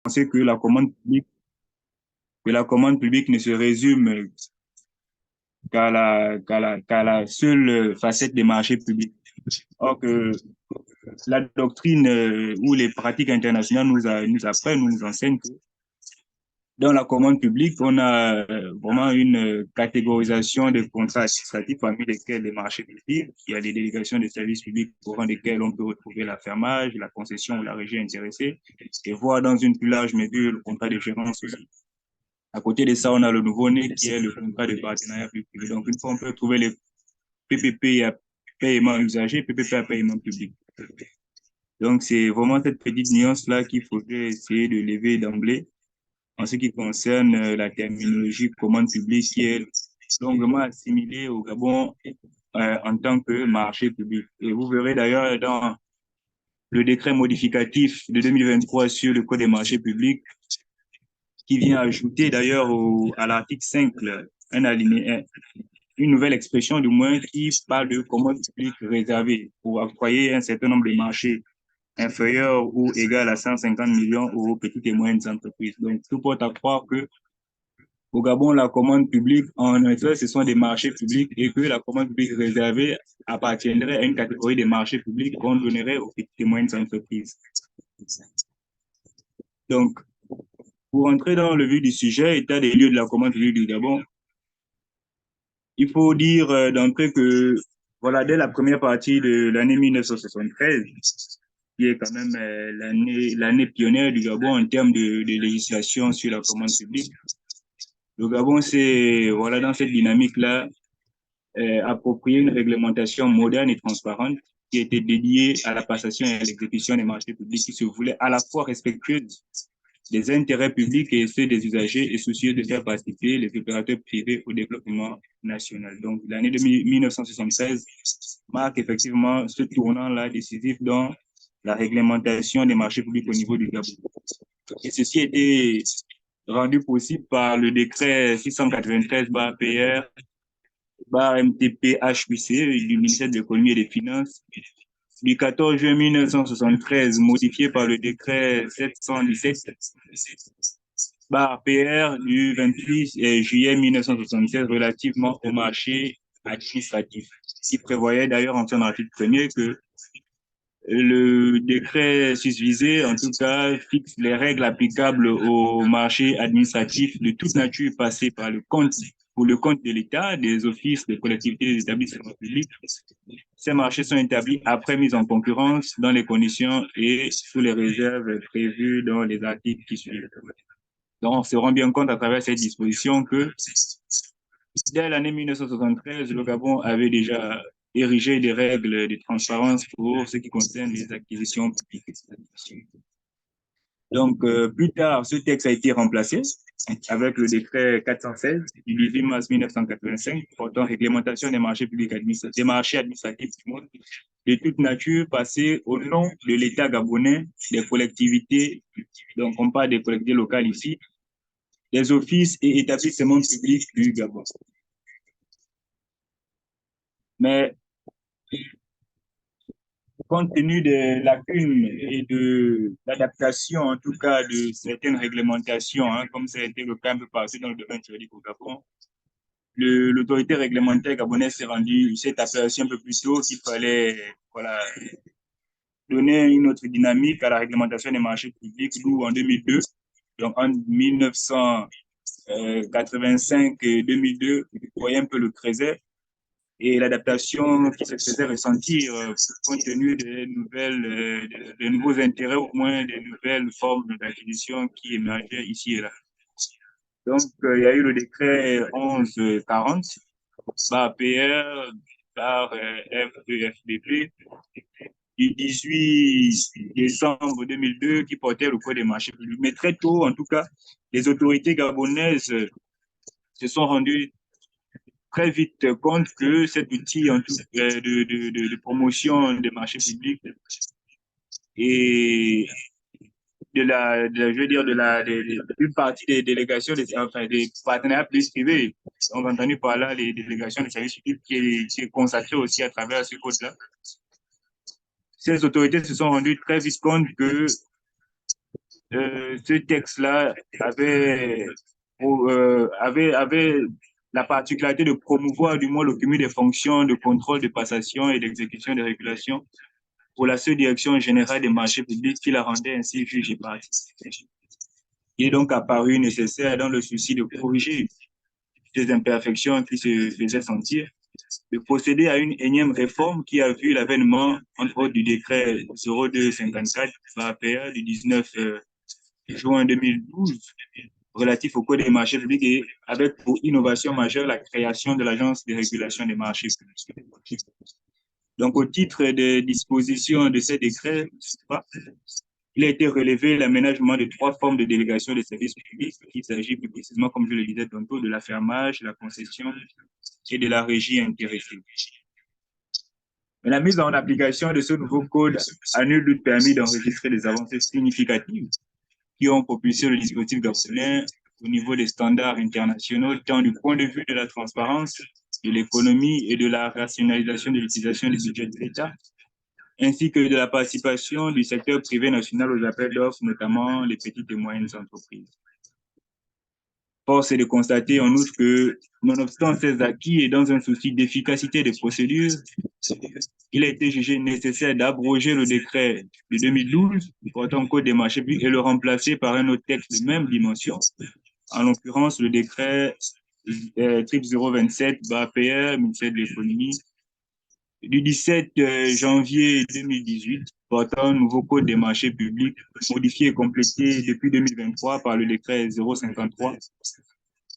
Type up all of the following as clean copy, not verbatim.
penser que la commande publique ne se résume qu'à la seule facette des marchés publics. Or que la doctrine ou les pratiques internationales nous apprennent, nous enseignent que dans la commande publique, on a vraiment une catégorisation de contrats administratifs parmi lesquels les marchés publics, il y a des délégations de services publics au rang desquels on peut retrouver l'affermage, la concession ou la régie intéressée, et voir dans une plus large mesure le contrat de gérance aussi. À côté de ça, on a le nouveau-né qui est le contrat de partenariat public. Donc, une fois, on peut trouver les PPP à paiement usagé, PPP à paiement public. Donc, c'est vraiment cette petite nuance-là qu'il faudrait essayer de lever d'emblée en ce qui concerne la terminologie commande publique qui est longuement assimilée au Gabon en tant que marché public. Et vous verrez d'ailleurs dans le décret modificatif de 2023 sur le Code des marchés publics qui vient ajouter d'ailleurs à l'article 5 un alinéa, une nouvelle expression du moins qui parle de commande publique réservée pour octroyer un certain nombre de marchés inférieurs ou égal à 150 millions aux petites et moyennes entreprises. Donc, tout porte à croire que au Gabon, la commande publique, en effet, ce sont des marchés publics et que la commande publique réservée appartiendrait à une catégorie des marchés publics qu'on donnerait aux petites et moyennes entreprises. Donc, pour entrer dans le vif du sujet, état des lieux de la commande publique du Gabon, il faut dire d'entrée que, voilà, dès la première partie de l'année 1973, qui est quand même l'année pionnière du Gabon en termes de législation sur la commande publique, le Gabon, c'est, voilà, dans cette dynamique-là, approprié une réglementation moderne et transparente qui était dédiée à la passation et à l'exécution des marchés publics qui se voulait à la fois respectueuse des intérêts publics et ceux des usagers et soucieux de faire participer les opérateurs privés au développement national. Donc, l'année de 1973 marque effectivement ce tournant-là décisif dans la réglementation des marchés publics au niveau du Gabon. Et ceci a été rendu possible par le décret 693/PR MTP-HUC du ministère de l'Économie et des Finances du 14 juin 1973, modifié par le décret 717 PR du 28 juillet 1976 relativement au marché administratif, qui prévoyait d'ailleurs en son article premier que le décret susvisé, en tout cas, fixe les règles applicables au marché administratif de toute nature passé par le compte pour le compte de l'État, des offices, des collectivités, des établissements publics. Ces marchés sont établis après mise en concurrence dans les conditions et sous les réserves prévues dans les articles qui suivent. Donc, on se rend bien compte à travers cette disposition que dès l'année 1973, le Gabon avait déjà érigé des règles de transparence pour ce qui concerne les acquisitions publiques. Donc, plus tard, ce texte a été remplacé avec le décret 416 du 18 mars 1985 portant réglementation des marchés publics administratifs, des marchés administratifs du monde de toute nature passé au nom de l'État gabonais, des collectivités, donc on parle des collectivités locales ici, des offices et établissements publics du Gabon. Mais compte tenu des lacunes et de l'adaptation, en tout cas, de certaines réglementations, hein, comme ça a été le cas un peu partout dans le domaine juridique au Gabon, l'autorité réglementaire gabonaise s'est aperçue un peu plus tôt qu'il fallait voilà, donner une autre dynamique à la réglementation des marchés publics, d'où en 2002, donc en 1985 et 2002, vous voyez un peu le creuset et l'adaptation qui se faisait ressentir compte tenu des nouveaux intérêts, au moins des nouvelles formes d'acquisition qui émergeaient ici et là. Donc, il y a eu le décret 1140 par PR, par FEFDP du 18 décembre 2002 qui portait le code des marchés publics. Mais très tôt, en tout cas, les autorités gabonaises se sont rendues très vite compte que cet outil en tout, de promotion des marchés publics et je veux dire, une partie des délégations, enfin, des partenariats plus privés, on a entendu par là les délégations des services publics qui est consacrée aussi à travers ce code-là. Ces autorités se sont rendues très vite compte que ce texte-là avait la particularité de promouvoir du moins le cumul des fonctions de contrôle, de passation et d'exécution des régulations pour la seule direction générale des marchés publics qui la rendait ainsi juge et partie. Il est donc apparu nécessaire dans le souci de corriger ces imperfections qui se faisaient sentir, de procéder à une énième réforme qui a vu l'avènement, entre autres, du décret 0254 APA du 19 juin 2012 relatif au code des marchés publics et avec pour innovation majeure la création de l'Agence de régulation des marchés publics. Donc, au titre des dispositions de ces décrets, il a été relevé l'aménagement de 3 formes de délégation des services publics. Il s'agit plus précisément, comme je le disais tantôt, de l'affermage, de la concession et de la régie intéressée. Mais la mise en application de ce nouveau code a nul doute permis d'enregistrer des avancées significatives qui ont propulsé le dispositif gabonais au niveau des standards internationaux, tant du point de vue de la transparence, de l'économie et de la rationalisation de l'utilisation du budget de l'État, ainsi que de la participation du secteur privé national aux appels d'offres, notamment les petites et moyennes entreprises. Force est de constater en outre que, nonobstant ces acquis et dans un souci d'efficacité des procédures, il a été jugé nécessaire d'abroger le décret de 2012 portant code des marchés publics et le remplacer par un autre texte de même dimension, en l'occurrence le décret 027-PR, ministère de l'économie, du 17 janvier 2018 portant un nouveau code des marchés publics modifié et complété depuis 2023 par le décret 053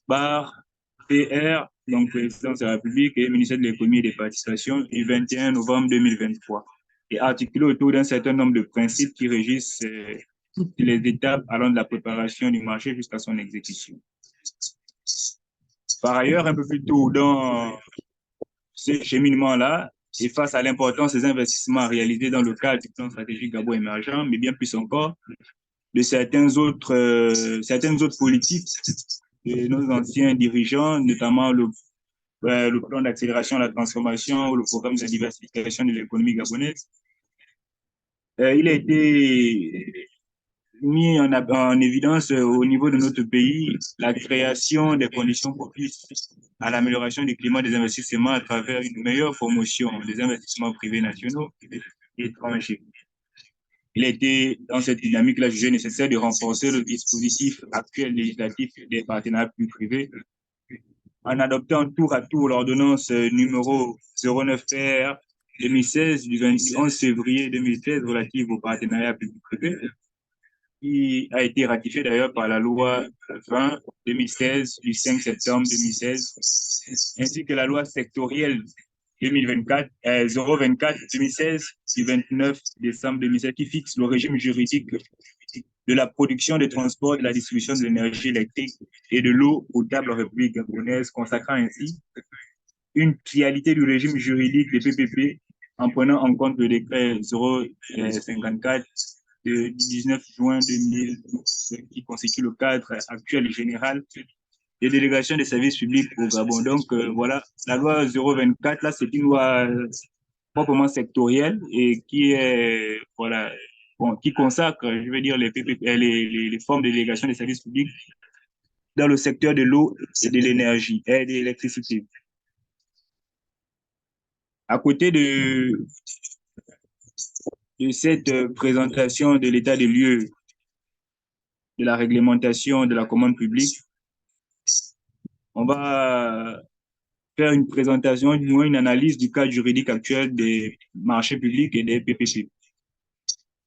par PR, donc Présidence de la République et ministère de l'économie et des participations du 21 novembre 2023 et articulé autour d'un certain nombre de principes qui régissent toutes les étapes allant de la préparation du marché jusqu'à son exécution. Par ailleurs, un peu plus tôt dans ce cheminement-là, et face à l'importance des investissements réalisés dans le cadre du plan stratégique Gabon émergent, mais bien plus encore, de certaines autres politiques de nos anciens dirigeants, notamment le plan d'accélération de la transformation ou le programme de diversification de l'économie gabonaise. Il a été mis en évidence au niveau de notre pays la création des conditions propices à l'amélioration du climat des investissements à travers une meilleure promotion des investissements privés nationaux et étrangers. Il a été, dans cette dynamique-là, jugé nécessaire de renforcer le dispositif actuel législatif des partenariats publics-privés en adoptant tour à tour l'ordonnance numéro 09-PR 2016 du 11 février 2016 relative au partenariat public-privé, qui a été ratifiée d'ailleurs par la loi 20-2016 du 5 septembre 2016, ainsi que la loi sectorielle 2024, 024-2016 du 29 décembre 2016 qui fixe le régime juridique de la production, des transports, de la distribution de l'énergie électrique et de l'eau potable en République gabonaise, consacrant ainsi une qualité du régime juridique des PPP en prenant en compte le décret 054 du 19 juin 2012 qui constitue le cadre actuel et général des délégations des services publics au Gabon. Donc voilà, la loi 024, là, c'est une loi proprement sectorielle et qui est, voilà, bon, qui consacre, je veux dire, les PPP, les formes de délégation des services publics dans le secteur de l'eau et de l'énergie et de l'électricité. À côté de cette présentation de l'état des lieux de la réglementation de la commande publique, on va faire une présentation, du moins une analyse du cadre juridique actuel des marchés publics et des PPP.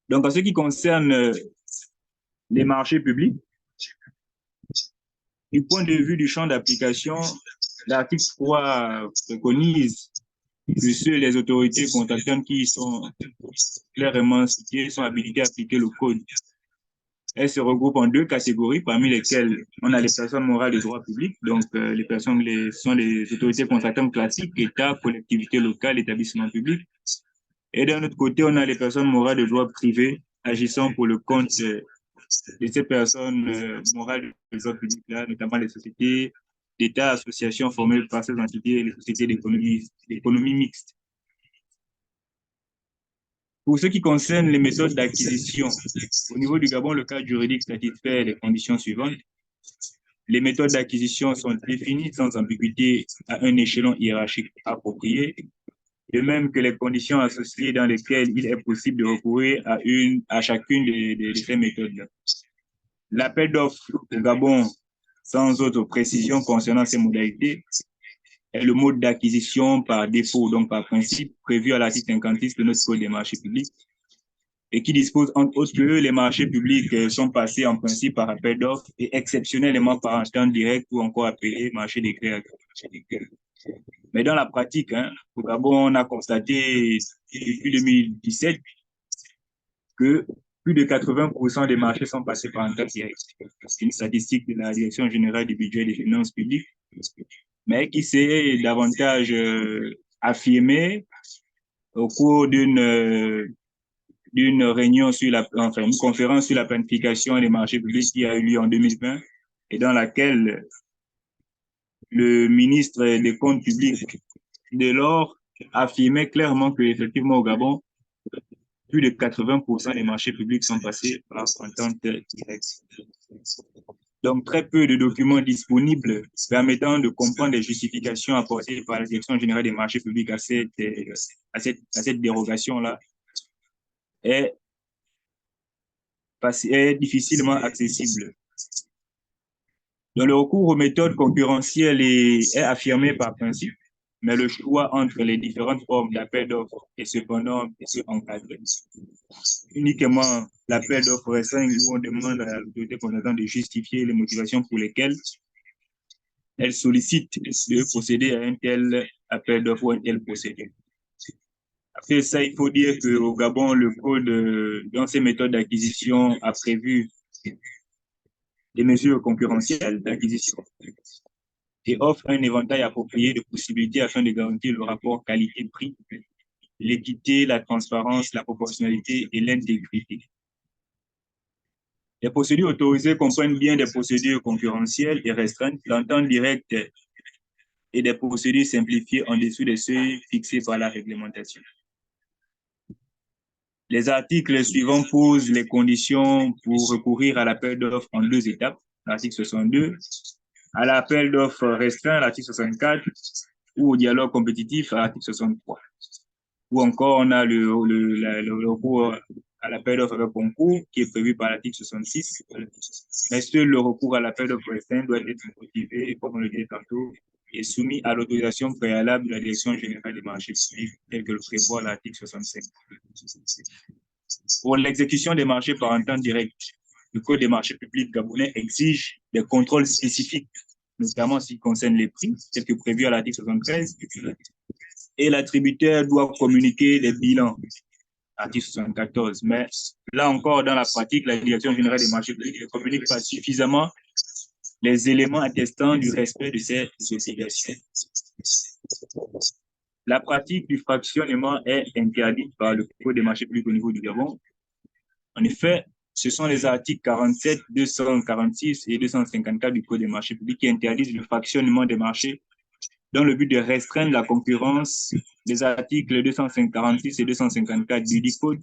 Donc, en ce qui concerne les marchés publics, du point de vue du champ d'application, l'article 3 préconise que seules les autorités contractantes qui sont clairement citées sont habilitées à appliquer le code. Elles se regroupent en 2 catégories, parmi lesquelles on a les personnes morales de droit public, donc les personnes sont les autorités contractantes classiques, État, collectivités locales, établissements publics. Et d'un autre côté, on a les personnes morales de droit privé agissant pour le compte de ces personnes morales de droit public-là, notamment les sociétés d'État, associations formées par ces entités et les sociétés d'économie mixte. Pour ce qui concerne les méthodes d'acquisition, au niveau du Gabon, le cadre juridique satisfait les conditions suivantes. Les méthodes d'acquisition sont définies sans ambiguïté à un échelon hiérarchique approprié, de même que les conditions associées dans lesquelles il est possible de recourir à chacune de ces méthodes-là. L'appel d'offres au Gabon, sans autre précision concernant ces modalités, est le mode d'acquisition par défaut, donc par principe, prévu à l'article 56 de notre Code des marchés publics, et qui dispose entre autres que les marchés publics sont passés en principe par appel d'offres et exceptionnellement par entente directe ou encore appelé marché des gré. Mais dans la pratique, au Gabon, on a constaté depuis 2017 que plus de 80% des marchés sont passés par entente directe. C'est une statistique de la Direction générale du budget et des finances publiques, mais qui s'est davantage affirmée au cours d'une réunion une conférence sur la planification des marchés publics qui a eu lieu en 2020 et dans laquelle le ministre des Comptes publics de lors affirmait clairement que effectivement au Gabon, plus de 80% des marchés publics sont passés par entente directe. Donc, très peu de documents disponibles permettant de comprendre les justifications apportées par la Direction générale des marchés publics à cette dérogation-là est difficilement accessible. Donc, le recours aux méthodes concurrentielles est affirmé par principe, mais le choix entre les différentes formes d'appel d'offres est cependant encadré. Uniquement l'appel d'offres restreint où on demande à l'autorité compétente de justifier les motivations pour lesquelles elle sollicite de procéder à un tel appel d'offres ou un tel procédé. Après ça, il faut dire qu'au Gabon, le code, dans ses méthodes d'acquisition, a prévu des mesures concurrentielles d'acquisition et offre un éventail approprié de possibilités afin de garantir le rapport qualité-prix, l'équité, la transparence, la proportionnalité et l'intégrité. Les procédures autorisées comprennent bien des procédures concurrentielles et restreintes, l'entente directe et des procédures simplifiées en dessous des seuils fixés par la réglementation. Les articles suivants posent les conditions pour recourir à l'appel d'offres en 2 étapes. L'article 62, à l'appel d'offres restreint, l'article 64, ou au dialogue compétitif, à l'article 63. Ou encore, on a le recours à l'appel d'offres avec concours qui est prévu par l'article 66. Mais seul le recours à l'appel d'offres restreint doit être motivé, comme on le disait tantôt, et soumis à l'autorisation préalable de la Direction générale des marchés publics, tel que le prévoit l'article 65. Pour l'exécution des marchés par entente directe, le Code des marchés publics gabonais exige des contrôles spécifiques, notamment s'il concerne les prix, tel que prévu à l'article 73, et l'attributeur doit communiquer les bilans, article 74. Mais là encore, dans la pratique, la Direction générale des marchés publics ne communique pas suffisamment les éléments attestant du respect de ces obligations. La pratique du fractionnement est interdite par le Code des marchés publics au niveau du Gabon. En effet, ce sont les articles 47, 246 et 254 du Code des marchés publics qui interdisent le fractionnement des marchés dans le but de restreindre la concurrence. Les articles 246 et 254 du Code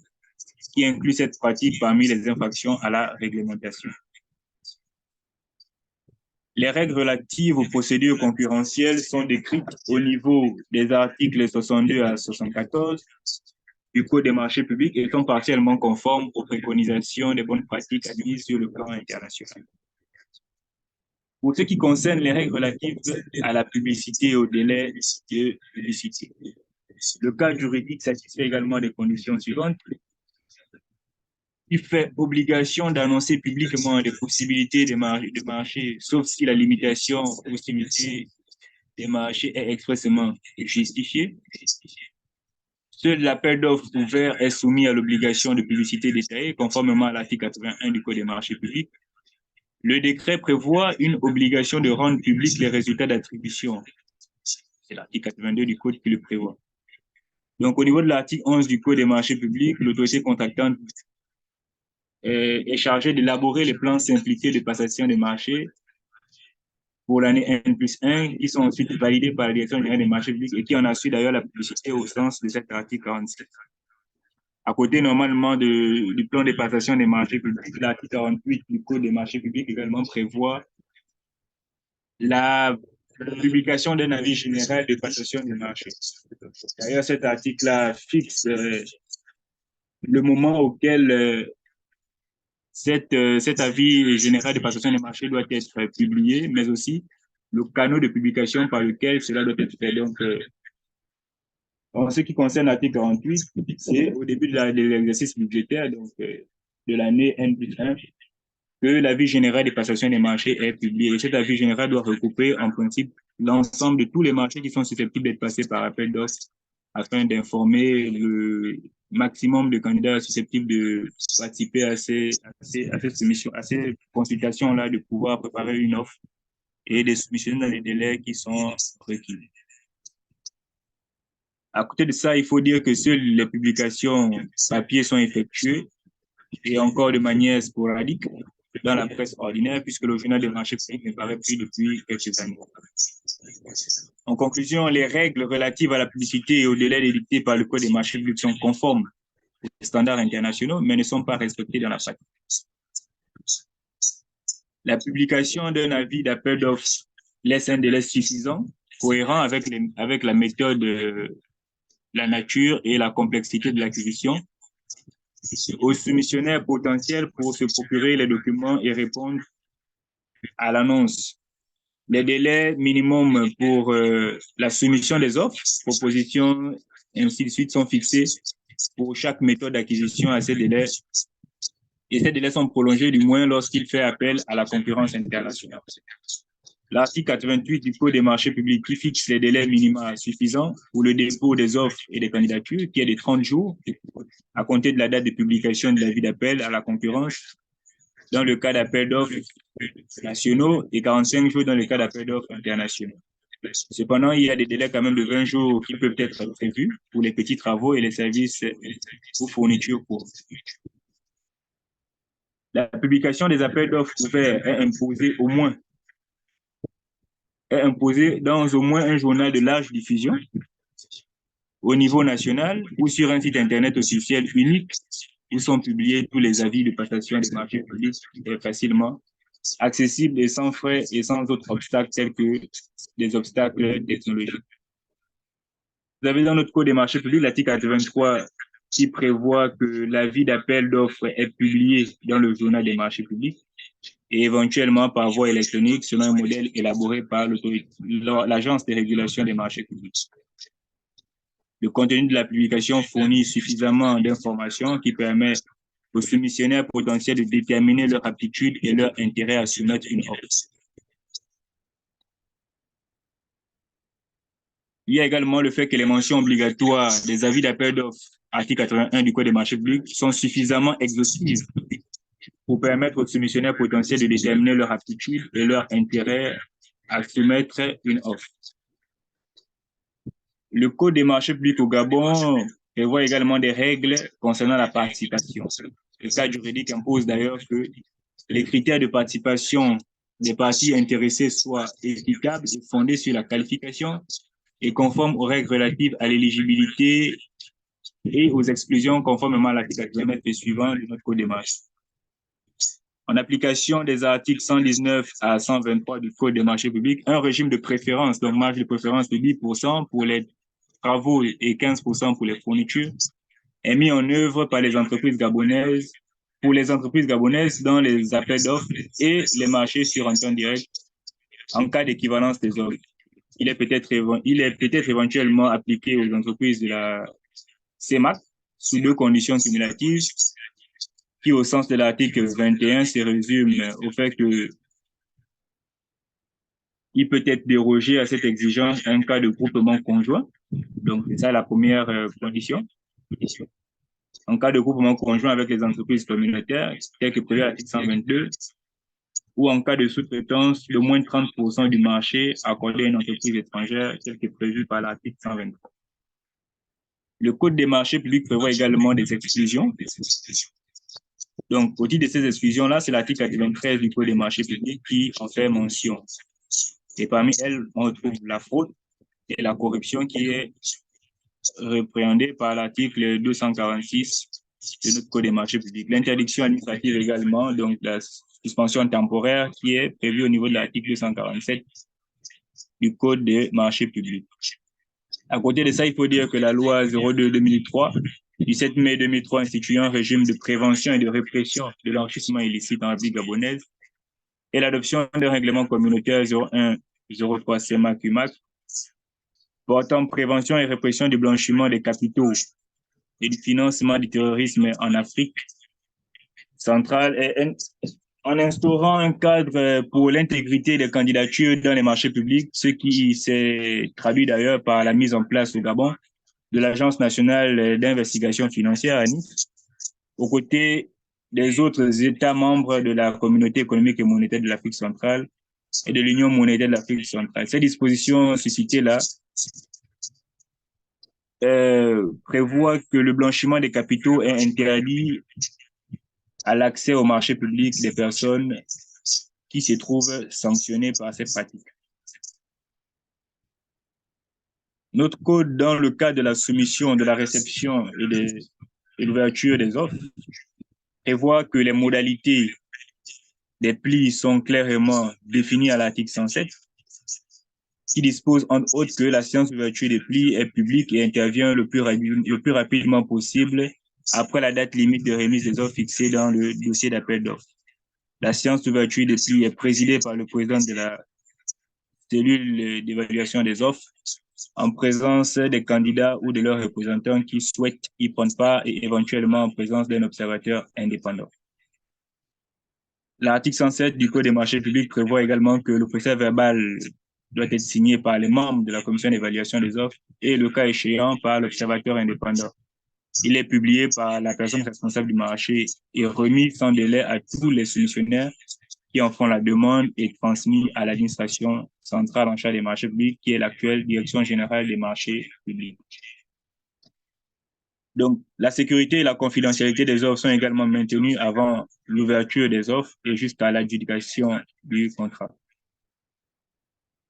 qui incluent cette pratique parmi les infractions à la réglementation. Les règles relatives aux procédures concurrentielles sont décrites au niveau des articles 62 à 74 du Code des marchés publics et sont partiellement conformes aux préconisations des bonnes pratiques admises sur le plan international. Pour ce qui concerne les règles relatives à la publicité et au délai de publicité, le cadre juridique satisfait également des conditions suivantes. Il fait obligation d'annoncer publiquement des possibilités de marché, sauf si la limitation aux possibilités des marchés est expressément justifiée. Seul l'appel d'offres ouvert est soumis à l'obligation de publicité détaillée, conformément à l'article 81 du Code des marchés publics. Le décret prévoit une obligation de rendre publics les résultats d'attribution. C'est l'article 82 du Code qui le prévoit. Donc, au niveau de l'article 11 du Code des marchés publics, l'autorité contractante est chargée d'élaborer les plans simplifiés de passation des marchés pour l'année N+1, qui sont ensuite validés par la Direction générale des marchés publics et qui en assure d'ailleurs la publicité au sens de cet article 47. À côté, normalement, du plan de passation des marchés publics, l'article 48 du Code des marchés publics également prévoit la publication d'un avis général de passation des marchés. D'ailleurs, cet article-là fixe le moment auquel cet avis général de passation des marchés doit être publié, mais aussi le canal de publication par lequel cela doit être fait. Donc, en ce qui concerne l'article 48, c'est au début de l'exercice budgétaire, donc de l'année N+1, que l'avis général de passation des marchés est publié. Et cet avis général doit regrouper en principe l'ensemble de tous les marchés qui sont susceptibles d'être passés par appel d'offres afin d'informer le maximum de candidats susceptibles de participer à cette soumission, à ces consultations-là, de pouvoir préparer une offre et de soumissionner dans les délais qui sont requis. À côté de ça, il faut dire que seules les publications papier sont effectuées et encore de manière sporadique dans la presse ordinaire, puisque le journal des marchés publics ne paraît plus depuis quelques années. En conclusion, les règles relatives à la publicité et aux délais édictés par le Code des marchés publics sont conformes aux standards internationaux, mais ne sont pas respectés dans la pratique. La publication d'un avis d'appel d'offres laisse un délai suffisant, cohérent avec la méthode, la nature et la complexité de l'acquisition, aux soumissionnaires potentiels pour se procurer les documents et répondre à l'annonce. Les délais minimums pour la soumission des offres, propositions, et ainsi de suite, sont fixés pour chaque méthode d'acquisition à ces délais. Et ces délais sont prolongés du moins lorsqu'il fait appel à la concurrence internationale. L'article 88 du Code des marchés publics qui fixe les délais minima suffisants pour le dépôt des offres et des candidatures, qui est de 30 jours à compter de la date de publication de l'avis d'appel à la concurrence dans le cas d'appel d'offres nationaux et 45 jours dans le cas d'appel d'offres internationaux. Cependant, il y a des délais quand même de 20 jours qui peuvent être prévus pour les petits travaux et les services ou fournitures courtes. La publication des appels d'offres ouverts est imposée dans au moins un journal de large diffusion au niveau national ou sur un site Internet officiel unique où sont publiés tous les avis de passation des marchés publics facilement accessibles et sans frais et sans autres obstacles tels que des obstacles technologiques. Vous avez dans notre Code des marchés publics l'article 83 qui prévoit que l'avis d'appel d'offres est publié dans le journal des marchés publics et éventuellement par voie électronique selon un modèle élaboré par l'Agence de régulation des marchés publics. Le contenu de la publication fournit suffisamment d'informations qui permet aux soumissionnaires potentiels de déterminer leur aptitude et leur intérêt à soumettre une offre. Il y a également le fait que les mentions obligatoires des avis d'appel d'offres, article 81 du Code des marchés publics, sont suffisamment exhaustives pour permettre aux soumissionnaires potentiels de déterminer leur aptitude et leur intérêt à soumettre une offre. Le Code des marchés publics au Gabon prévoit également des règles concernant la participation. Le cadre juridique impose d'ailleurs que les critères de participation des parties intéressées soient équitables et fondés sur la qualification et conformes aux règles relatives à l'éligibilité et aux exclusions conformément à l'article 89 et suivant de notre Code des marchés. En application des articles 119 à 123 du Code des marchés publics, un régime de préférence, donc marge de préférence de 10% pour les travaux et 15% pour les fournitures, est mis en œuvre par les entreprises gabonaises, pour les entreprises gabonaises dans les appels d'offres et les marchés sur un temps direct en cas d'équivalence des offres. Il est peut-être éventuellement appliqué aux entreprises de la CEMAC sous deux conditions cumulatives qui, au sens de l'article 21, se résume au fait que il peut être dérogé à cette exigence en cas de groupement conjoint. Donc, c'est ça la première condition. En cas de groupement conjoint avec les entreprises communautaires, tel que prévu à l'article 122, ou en cas de sous-traitance de moins de 30% du marché accordé à une entreprise étrangère, tel que prévu par l'article 123. Le Code des marchés publics prévoit également des exclusions. Donc, au titre de ces exclusions-là, c'est l'article 93 du Code des marchés publics qui en fait mention. Et parmi elles, on trouve la fraude et la corruption qui est répréhendée par l'article 246 de notre Code des marchés publics. L'interdiction administrative également, donc la suspension temporaire qui est prévue au niveau de l'article 247 du Code des marchés publics. À côté de ça, il faut dire que la loi 02-2003 du 7 mai 2003 instituant un régime de prévention et de répression de l'enrichissement illicite en République gabonaise et l'adoption d'un règlement communautaire 01-03 CEMAC-UMAC portant prévention et répression du blanchiment des capitaux et du financement du terrorisme en Afrique centrale et en instaurant un cadre pour l'intégrité des candidatures dans les marchés publics, ce qui s'est traduit d'ailleurs par la mise en place au Gabon de l'Agence nationale d'investigation financière, ANIF, aux côtés des autres États membres de la Communauté économique et monétaire de l'Afrique centrale et de l'Union monétaire de l'Afrique centrale. Ces dispositions suscitées-là prévoient que le blanchiment des capitaux est interdit à l'accès au marché public des personnes qui se trouvent sanctionnées par ces pratiques. Notre code, dans le cas de la soumission, de la réception et de l'ouverture des offres, prévoit que les modalités des plis sont clairement définies à l'article 107, qui dispose entre autres que la séance d'ouverture des plis est publique et intervient le plus rapidement possible après la date limite de remise des offres fixée dans le dossier d'appel d'offres. La séance d'ouverture des plis est présidée par le président de la cellule d'évaluation des offres en présence des candidats ou de leurs représentants qui souhaitent y prendre part et éventuellement en présence d'un observateur indépendant. L'article 107 du Code des marchés publics prévoit également que le procès verbal doit être signé par les membres de la commission d'évaluation des offres et, le cas échéant, par l'observateur indépendant. Il est publié par la personne responsable du marché et remis sans délai à tous les soumissionnaires qui en font la demande et transmis à l'administration centrale en charge des marchés publics, qui est l'actuelle Direction générale des marchés publics. Donc, la sécurité et la confidentialité des offres sont également maintenues avant l'ouverture des offres et jusqu'à l'adjudication du contrat.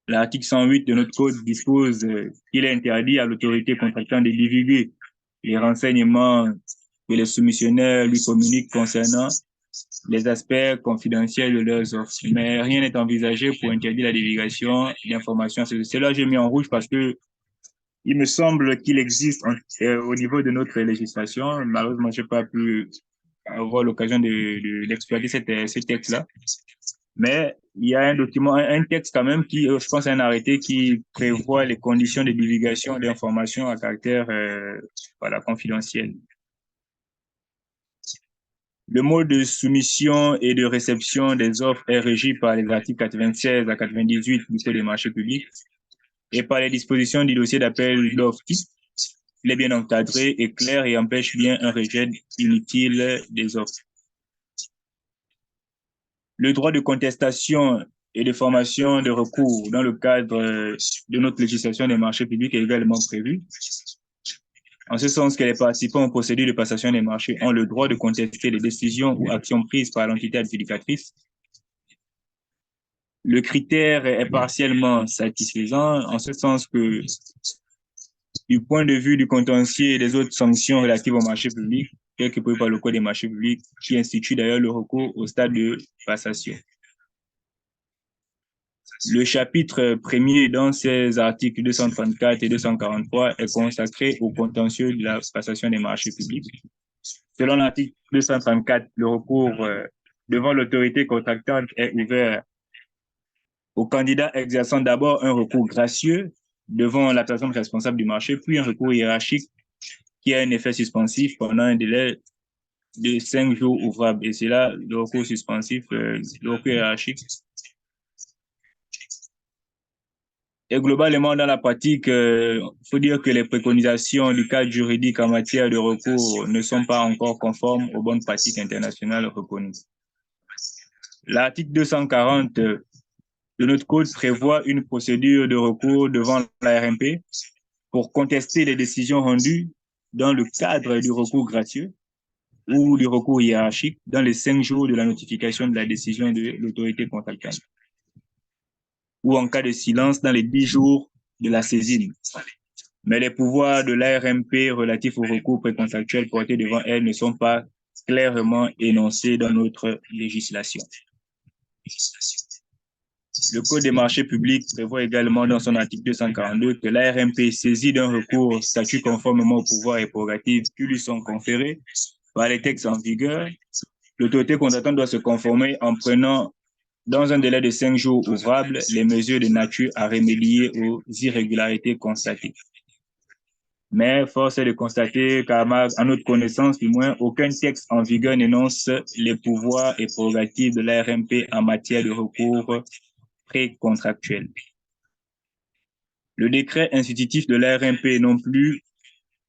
L'article 108 de notre code dispose qu'il est interdit à l'autorité contractante de divulguer les renseignements que les soumissionnaires lui communiquent concernant les aspects confidentiels de leurs offres. Mais rien n'est envisagé pour interdire la divulgation d'informations. C'est là que j'ai mis en rouge parce que il me semble qu'il existe au niveau de notre législation. Malheureusement, je n'ai pas pu avoir l'occasion d'exploiter ce texte-là. Mais il y a un document, un texte quand même qui, je pense, un arrêté qui prévoit les conditions de divulgation d'informations à caractère confidentiel. Le mode de soumission et de réception des offres est régi par les articles 96 à 98 du Code des marchés publics et par les dispositions du dossier d'appel d'offres. Il est bien encadré et clair et empêche bien un rejet inutile des offres. Le droit de contestation et de formation de recours dans le cadre de notre législation des marchés publics est également prévu, en ce sens que les participants aux procédures de passation des marchés ont le droit de contester les décisions ou actions prises par l'entité adjudicatrice. Le critère est partiellement satisfaisant, en ce sens que, du point de vue du contentieux et des autres sanctions relatives au marché public, tel que prévu par le Code des marchés publics, qui institue d'ailleurs le recours au stade de passation. Le chapitre premier dans ces articles 234 et 243 est consacré au contentieux de la passation des marchés publics. Selon l'article 234, le recours devant l'autorité contractante est ouvert aux candidats exerçant d'abord un recours gracieux devant la personne responsable du marché, puis un recours hiérarchique qui a un effet suspensif pendant un délai de 5 jours ouvrables. Et c'est là le recours suspensif, le recours hiérarchique. Et globalement, dans la pratique, il faut dire que les préconisations du cadre juridique en matière de recours ne sont pas encore conformes aux bonnes pratiques internationales reconnues. L'article 240 de notre code prévoit une procédure de recours devant la RMP pour contester les décisions rendues dans le cadre du recours gracieux ou du recours hiérarchique dans les 5 jours de la notification de la décision de l'autorité contractante, ou en cas de silence dans les 10 jours de la saisine. mais les pouvoirs de l'ARMP relatifs aux recours précontractuels portés devant elle ne sont pas clairement énoncés dans notre législation. Le Code des marchés publics prévoit également dans son article 242 que l'ARMP saisie d'un recours statue conformément aux pouvoirs et prérogatives qui lui sont conférés par les textes en vigueur. L'autorité contractante doit se conformer en prenant, dans un délai de 5 jours ouvrables, les mesures de nature à remédier aux irrégularités constatées. Mais force est de constater qu'à notre connaissance, du moins, aucun texte en vigueur n'énonce les pouvoirs et prérogatives de l'ARMP en matière de recours précontractuel. Le décret institutif de l'ARMP non plus,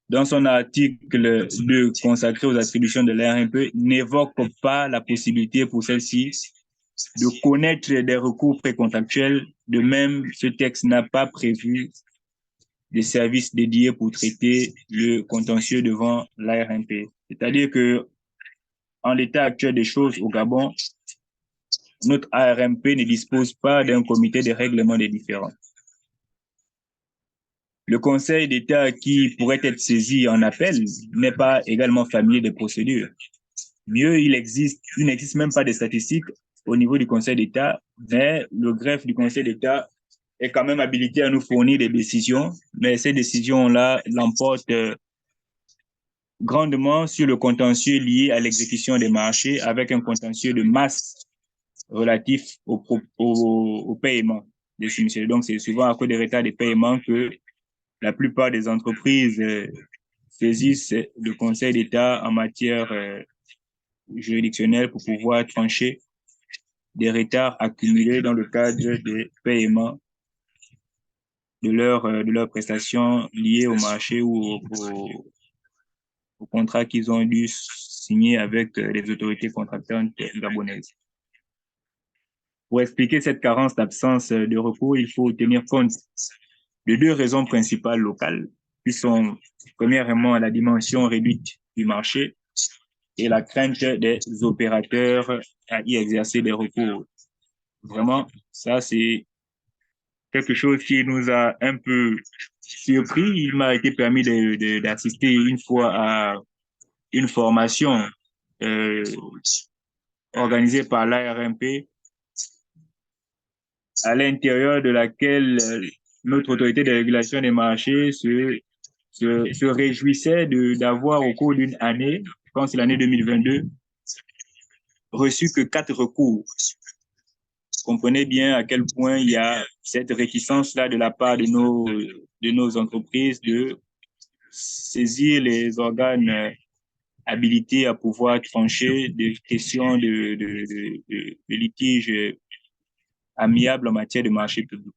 dans son article 2 consacré aux attributions de l'ARMP, n'évoque pas la possibilité pour celle-ci de connaître des recours précontractuels. De même, ce texte n'a pas prévu des services dédiés pour traiter le contentieux devant l'ARMP. C'est-à-dire que, en l'état actuel des choses au Gabon, notre ARMP ne dispose pas d'un comité de règlement des différends. Le Conseil d'État qui pourrait être saisi en appel n'est pas également familier des procédures. Mieux, il n'existe même pas de statistiques au niveau du Conseil d'État, mais le greffe du Conseil d'État est quand même habilité à nous fournir des décisions, mais ces décisions-là l'emportent grandement sur le contentieux lié à l'exécution des marchés avec un contentieux de masse relatif au paiement des soumissions. Donc, c'est souvent à cause des retards de paiement que la plupart des entreprises saisissent le Conseil d'État en matière juridictionnelle pour pouvoir trancher des retards accumulés dans le cadre des paiements de leurs prestations liées au marché ou au contrat qu'ils ont dû signer avec les autorités contractantes gabonaises. Pour expliquer cette carence d'absence de recours, il faut tenir compte de deux raisons principales locales, qui sont premièrement la dimension réduite du marché et la crainte des opérateurs à y exercer des recours. Vraiment, ça, c'est quelque chose qui nous a un peu surpris. Il m'a été permis d'assister une fois à une formation organisée par l'ARMP, à l'intérieur de laquelle notre autorité de régulation des marchés se réjouissait d'avoir au cours d'une année, je pense que c'est l'année 2022, reçu que 4 recours. Comprenez bien à quel point il y a cette réticence-là de la part de nos entreprises de saisir les organes habilités à pouvoir trancher des questions de litiges amiables en matière de marché public.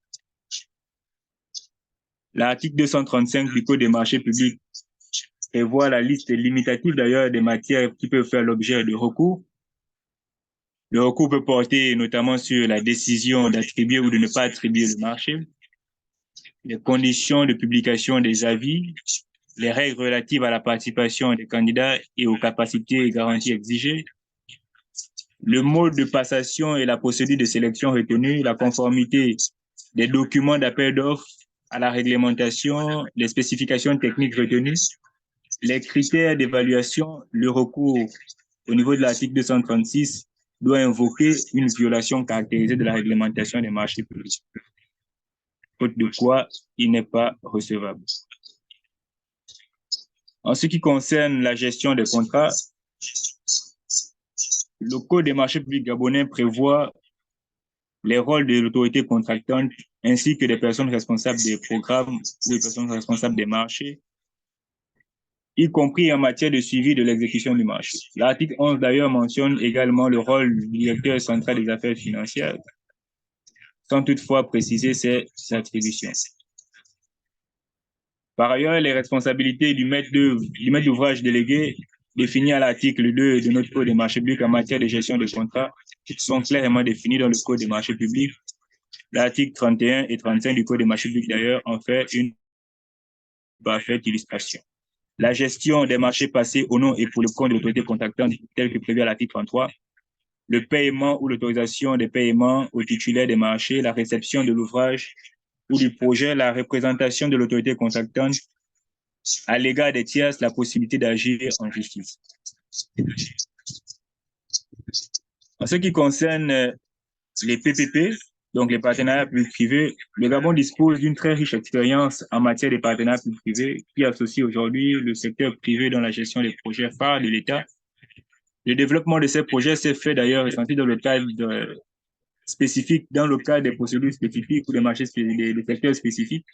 L'article 235 du Code des marchés publics prévoit la liste limitative d'ailleurs des matières qui peuvent faire l'objet de recours. Le recours peut porter notamment sur la décision d'attribuer ou de ne pas attribuer le marché, les conditions de publication des avis, les règles relatives à la participation des candidats et aux capacités et garanties exigées, le mode de passation et la procédure de sélection retenue, la conformité des documents d'appel d'offres à la réglementation, les spécifications techniques retenues, les critères d'évaluation, le recours au niveau de l'article 236 doit invoquer une violation caractérisée de la réglementation des marchés publics, faute de quoi il n'est pas recevable. En ce qui concerne la gestion des contrats, le Code des marchés publics gabonais prévoit les rôles de l'autorité contractante ainsi que des personnes responsables des programmes ou des personnes responsables des marchés, y compris en matière de suivi de l'exécution du marché. L'article 11, d'ailleurs, mentionne également le rôle du directeur central des affaires financières, sans toutefois préciser ses attributions. Par ailleurs, les responsabilités du maître d'ouvrage délégué définies à l'article 2 de notre Code des marchés publics en matière de gestion de contrats sont clairement définies dans le Code des marchés publics. L'article 31 et 35 du Code des marchés publics, d'ailleurs, en fait une parfaite illustration. La gestion des marchés passés au nom et pour le compte de l'autorité contractante, tel que prévu à l'article 33, le paiement ou l'autorisation des paiements aux titulaires des marchés, la réception de l'ouvrage ou du projet, la représentation de l'autorité contractante à l'égard des tierces, la possibilité d'agir en justice. En ce qui concerne les PPP, donc les partenariats publics-privés, le Gabon dispose d'une très riche expérience en matière de partenariats publics-privés qui associe aujourd'hui le secteur privé dans la gestion des projets phares de l'État. Le développement de ces projets s'est fait d'ailleurs essentiellement dans le cadre spécifique, dans le cadre des procédures spécifiques ou des marchés des secteurs spécifiques,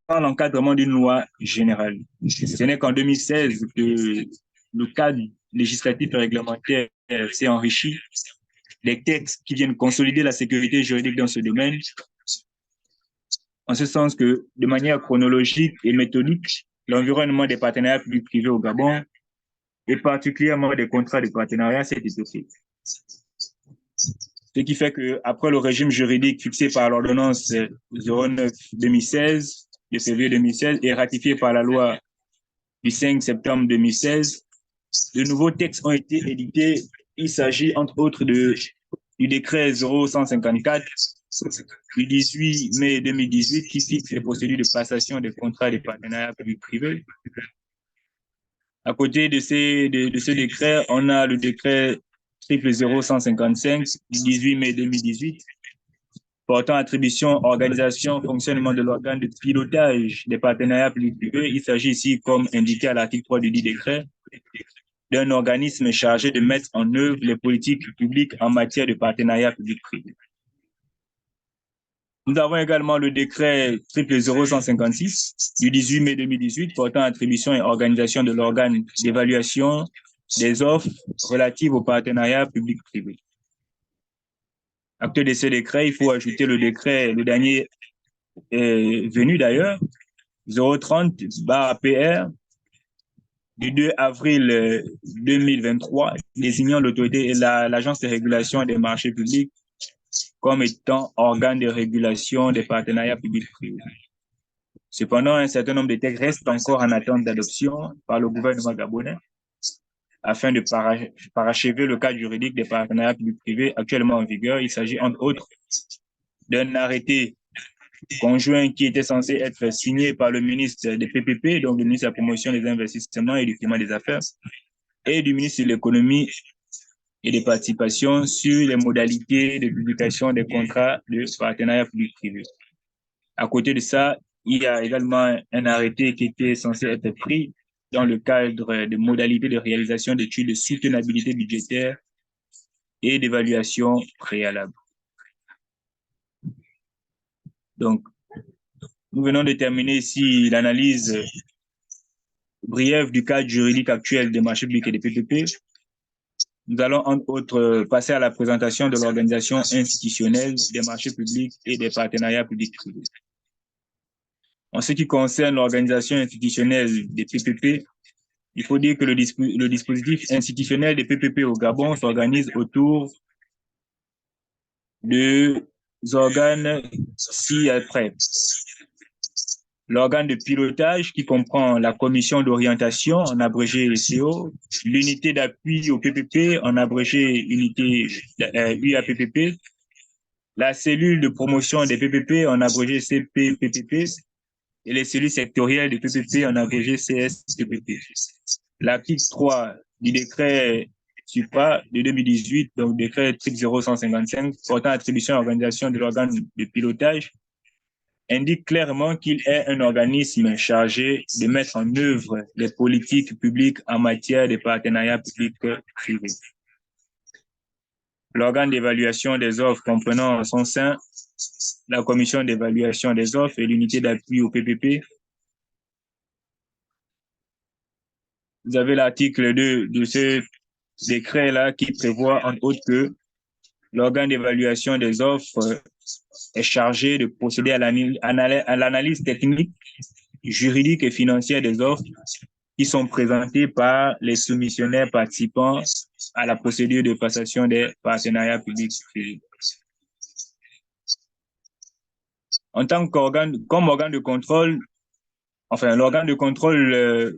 sans l'encadrement d'une loi générale. Ce n'est qu'en 2016 que le cadre législatif et réglementaire s'est enrichi. Les textes qui viennent consolider la sécurité juridique dans ce domaine, en ce sens que, de manière chronologique et méthodique, l'environnement des partenariats publics-privés au Gabon, et particulièrement des contrats de partenariat, s'est étoffé. Ce qui fait qu'après le régime juridique fixé par l'ordonnance 09-2016, de février 2016, et ratifié par la loi du 5 septembre 2016, de nouveaux textes ont été édités. Il s'agit, entre autres, du décret 0154 du 18 mai 2018 qui fixe les procédures de passation des contrats de partenariat public-privé. À côté de ce décret, on a le décret 0155 du 18 mai 2018 portant attribution, organisation, fonctionnement de l'organe de pilotage des partenariats publics-privés. Il s'agit ici, comme indiqué à l'article 3 du dit décret, d'un organisme chargé de mettre en œuvre les politiques publiques en matière de partenariat public-privé. Nous avons également le décret 0156 du 18 mai 2018 portant attribution et organisation de l'organe d'évaluation des offres relatives au partenariat public-privé. À côté de ce décret, il faut ajouter le décret, le dernier venu d'ailleurs, 030/PR du 2 avril 2023, désignant l'autorité et l'agence de régulation des marchés publics comme étant organe de régulation des partenariats publics-privés. Cependant, un certain nombre de textes restent encore en attente d'adoption par le gouvernement gabonais afin de parachever le cadre juridique des partenariats publics-privés actuellement en vigueur. Il s'agit entre autres d'un arrêté conjoint qui était censé être signé par le ministre des PPP, donc le ministre de la promotion des investissements et du climat des affaires, et du ministre de l'économie et des participations sur les modalités de publication des contrats de partenariat public-privé. À côté de ça, il y a également un arrêté qui était censé être pris dans le cadre des modalités de réalisation d'études de soutenabilité budgétaire et d'évaluation préalable. Donc, nous venons de terminer ici l'analyse brève du cadre juridique actuel des marchés publics et des PPP. Nous allons, entre autres, passer à la présentation de l'organisation institutionnelle des marchés publics et des partenariats publics-privés. En ce qui concerne l'organisation institutionnelle des PPP, il faut dire que le dispositif institutionnel des PPP au Gabon s'organise autour de organes ci-après. L'organe de pilotage qui comprend la commission d'orientation, en abrégé CO, l'unité d'appui au PPP, en abrégé unité UAPPP, la cellule de promotion des PPP, en abrégé CPPPP, et les cellules sectorielles de PPP, en abrégé CSPPP. L'article 3 du décret SUPA de 2018, donc décret 0155, portant attribution et organisation de l'organe de pilotage, indique clairement qu'il est un organisme chargé de mettre en œuvre les politiques publiques en matière de partenariat public-privé. L'organe d'évaluation des offres comprenant en son sein la commission d'évaluation des offres et l'unité d'appui au PPP. Vous avez l'article 2 de ce décret-là qui prévoit entre autres que l'organe d'évaluation des offres est chargé de procéder à l'analyse technique, juridique et financière des offres qui sont présentées par les soumissionnaires participants à la procédure de passation des partenariats publics privés. En tant qu'organe, comme organe de contrôle, enfin, l'organe de contrôle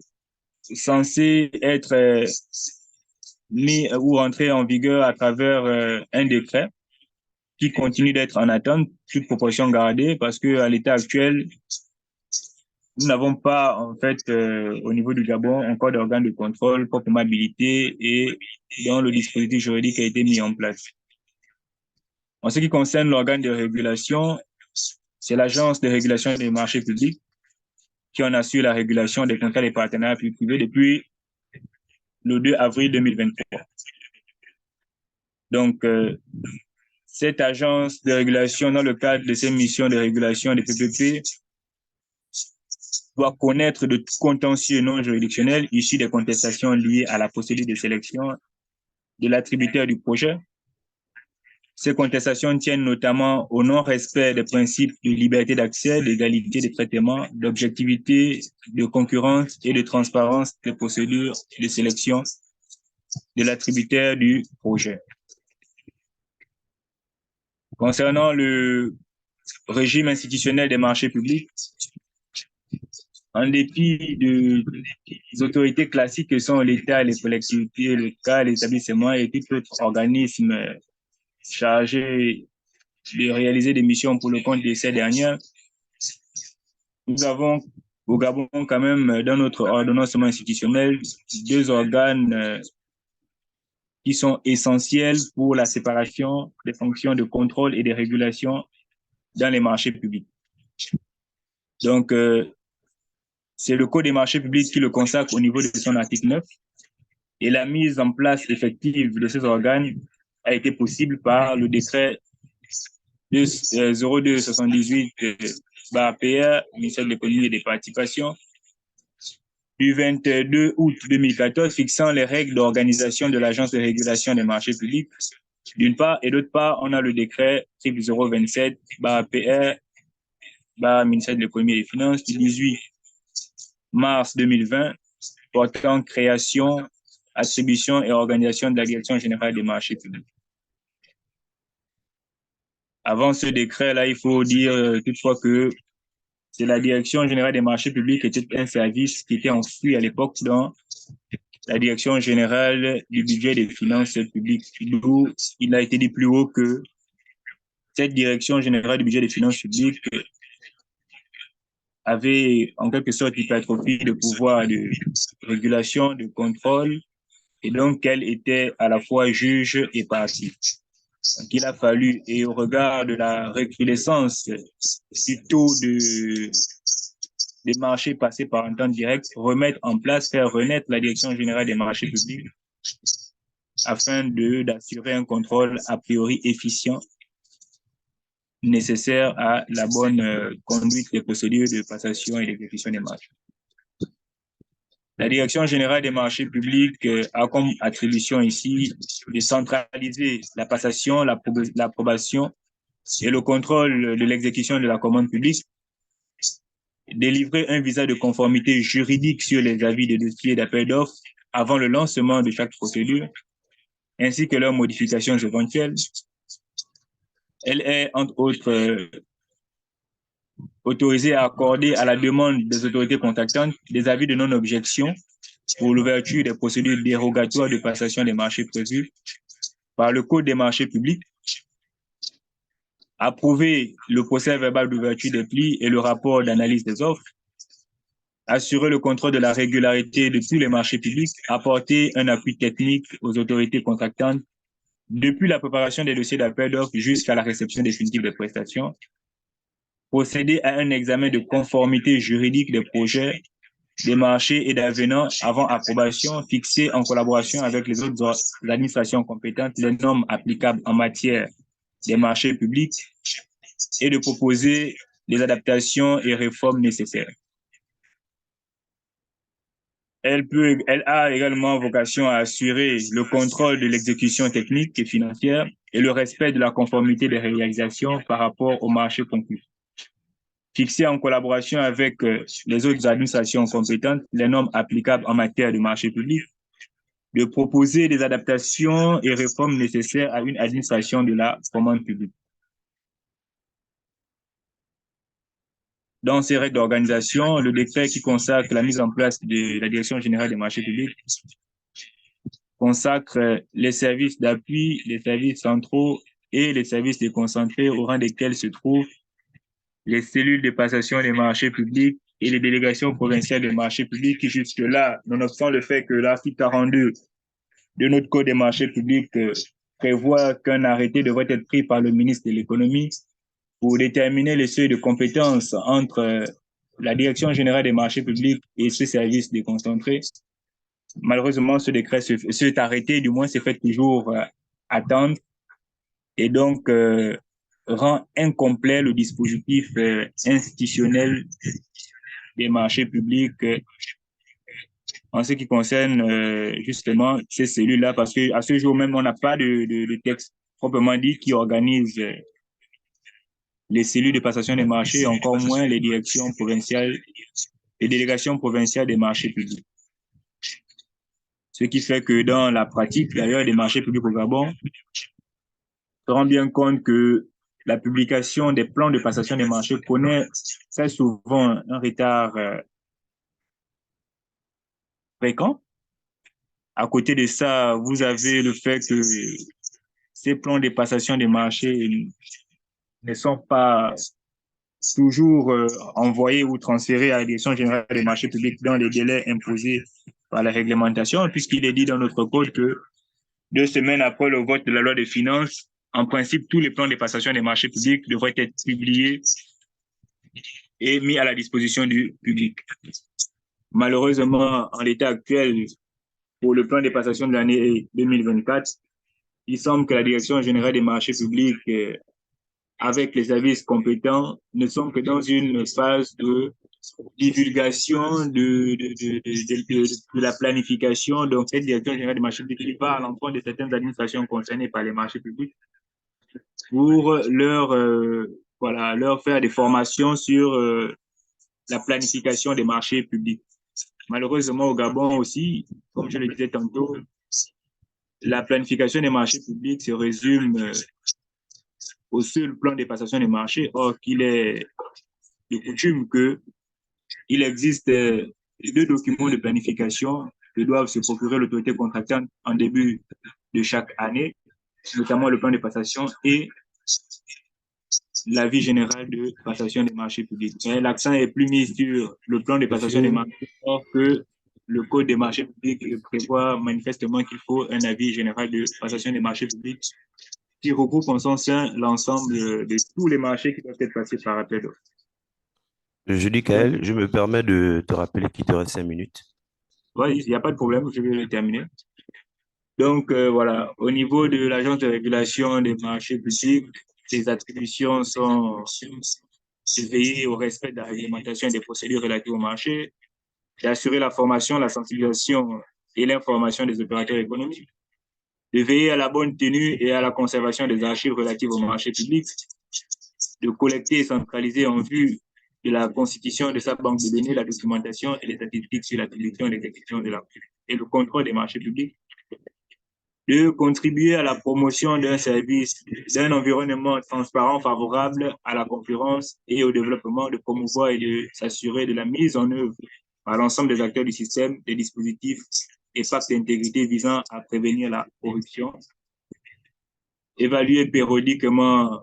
censé être mis ou entré en vigueur à travers un décret qui continue d'être en attente, toute proportion gardée, parce qu'à l'état actuel, nous n'avons pas, en fait, au niveau du Gabon, encore d'organes de contrôle proprement habilités et dont le dispositif juridique a été mis en place. En ce qui concerne l'organe de régulation, c'est l'Agence de régulation des marchés publics qui en assure la régulation des contrats des partenariats publics-privés depuis le 2 avril 2023. Donc, cette agence de régulation, dans le cadre de ses missions de régulation des PPP, doit connaître de tout contentieux non juridictionnel issu des contestations liées à la procédure de sélection de l'attributaire du projet. Ces contestations tiennent notamment au non-respect des principes de liberté d'accès, d'égalité de traitement, d'objectivité, de concurrence et de transparence des procédures de sélection de l'attributaire du projet. Concernant le régime institutionnel des marchés publics, en dépit des autorités classiques que sont l'État, les collectivités locales, les établissements et tout autre organisme chargé de réaliser des missions pour le compte de ces dernières, nous avons au Gabon quand même, dans notre ordonnancement institutionnel, deux organes qui sont essentiels pour la séparation des fonctions de contrôle et de régulation dans les marchés publics. Donc, c'est le Code des marchés publics qui le consacre au niveau de son article 9 et la mise en place effective de ces organes a été possible par le décret 0278/PR, ministère de l'économie et des participations, du 22 août 2014 fixant les règles d'organisation de l'Agence de régulation des marchés publics, d'une part, et d'autre part, on a le décret 027/PR, ministère de l'économie et des finances, du 18 mars 2020, portant création, attribution et organisation de la Direction générale des marchés publics. Avant ce décret-là, il faut dire toutefois que c'est la Direction générale des marchés publics qui était un service qui était enfoui à l'époque dans la Direction générale du budget et des finances publiques, d'où il a été dit plus haut que cette Direction générale du budget et des finances publiques avait en quelque sorte l'hypertrophie de pouvoir de régulation, de contrôle, et donc qu'elle était à la fois juge et partie. Donc, il a fallu, et au regard de la recrudescence du taux des marchés passés par un temps direct, remettre en place, faire renaître la Direction générale des marchés publics afin d'assurer un contrôle a priori efficient nécessaire à la bonne conduite des procédures de passation et d'exécution des marchés. La Direction générale des marchés publics a comme attribution ici de centraliser la passation, l'approbation et le contrôle de l'exécution de la commande publique, délivrer un visa de conformité juridique sur les avis des dossiers d'appel d'offres avant le lancement de chaque procédure, ainsi que leurs modifications éventuelles. Elle est, entre autres, autorisée à accorder à la demande des autorités contractantes des avis de non-objection pour l'ouverture des procédures dérogatoires de passation des marchés prévues par le Code des marchés publics, approuver le procès verbal d'ouverture des plis et le rapport d'analyse des offres, assurer le contrôle de la régularité de tous les marchés publics, apporter un appui technique aux autorités contractantes depuis la préparation des dossiers d'appel d'offres jusqu'à la réception définitive des prestations, procéder à un examen de conformité juridique des projets, des marchés et d'avenants avant approbation, fixer en collaboration avec les autres administrations compétentes les normes applicables en matière des marchés publics et de proposer les adaptations et réformes nécessaires. Elle a également vocation à assurer le contrôle de l'exécution technique et financière et le respect de la conformité des réalisations par rapport au marché conclu. Fixer en collaboration avec les autres administrations compétentes les normes applicables en matière de marché public, de proposer des adaptations et réformes nécessaires à une administration de la commande publique. Dans ces règles d'organisation, le décret qui consacre la mise en place de la Direction générale des marchés publics consacre les services d'appui, les services centraux et les services déconcentrés au rang desquels se trouvent les cellules de passation des marchés publics et les délégations provinciales des marchés publics qui jusque-là, nonobstant le fait que l'article 42 de notre Code des marchés publics prévoit qu'un arrêté devrait être pris par le ministre de l'économie pour déterminer les seuils de compétences entre la Direction générale des marchés publics et ce service déconcentré. Malheureusement, cet arrêté, du moins, s'est fait toujours attendre et donc rend incomplet le dispositif institutionnel des marchés publics en ce qui concerne justement ces cellules-là, parce qu'à ce jour même, on n'a pas de texte proprement dit qui organise les cellules de passation des marchés, encore moins les directions provinciales, les délégations provinciales des marchés publics. Ce qui fait que dans la pratique, d'ailleurs, des marchés publics au Gabon, se rend bien compte que la publication des plans de passation des marchés connaît très souvent un retard fréquent. À côté de ça, vous avez le fait que ces plans de passation des marchés ne sont pas toujours envoyés ou transférés à la Direction générale des marchés publics dans les délais imposés par la réglementation, puisqu'il est dit dans notre code que 2 semaines après le vote de la loi de finances, en principe, tous les plans de passation des marchés publics devraient être publiés et mis à la disposition du public. Malheureusement, en l'état actuel, pour le plan de passation de l'année 2024, il semble que la Direction générale des marchés publics, avec les services compétents, ne sont que dans une phase de divulgation de la planification. Donc, cette Direction générale des marchés publics va à l'encontre de certaines administrations concernées par les marchés publics pour leur faire des formations sur la planification des marchés publics. Malheureusement, au Gabon aussi, comme je le disais tantôt, la planification des marchés publics se résume au seul plan de passation des marchés, or qu'il est de coutume qu'il existe 2 documents de planification que doivent se procurer l'autorité contractante en début de chaque année, notamment le plan de passation et l'avis général de passation des marchés publics. Mais l'accent est plus mis sur le plan de passation des marchés, or que le Code des marchés publics prévoit manifestement qu'il faut un avis général de passation des marchés publics qui regroupe en son sein l'ensemble de tous les marchés qui doivent être passés par appel d'offres. Je dis Kaël, je me permets de te rappeler qu'il te reste 5 minutes. Oui, il n'y a pas de problème, je vais terminer. Donc, voilà, au niveau de l'Agence de régulation des marchés publics, ses attributions sont de veiller au respect de la réglementation et des procédures relatives au marché, d'assurer la formation, la sensibilisation et l'information des opérateurs économiques, de veiller à la bonne tenue et à la conservation des archives relatives au marché public, de collecter et centraliser en vue de la constitution de sa banque de données la documentation et les statistiques sur l'attribution et l'exécution de la et le contrôle des marchés publics, de contribuer à la promotion d'un service, d'un environnement transparent favorable à la concurrence et au développement, de promouvoir et de s'assurer de la mise en œuvre par l'ensemble des acteurs du système des dispositifs et pactes d'intégrité visant à prévenir la corruption, évaluer périodiquement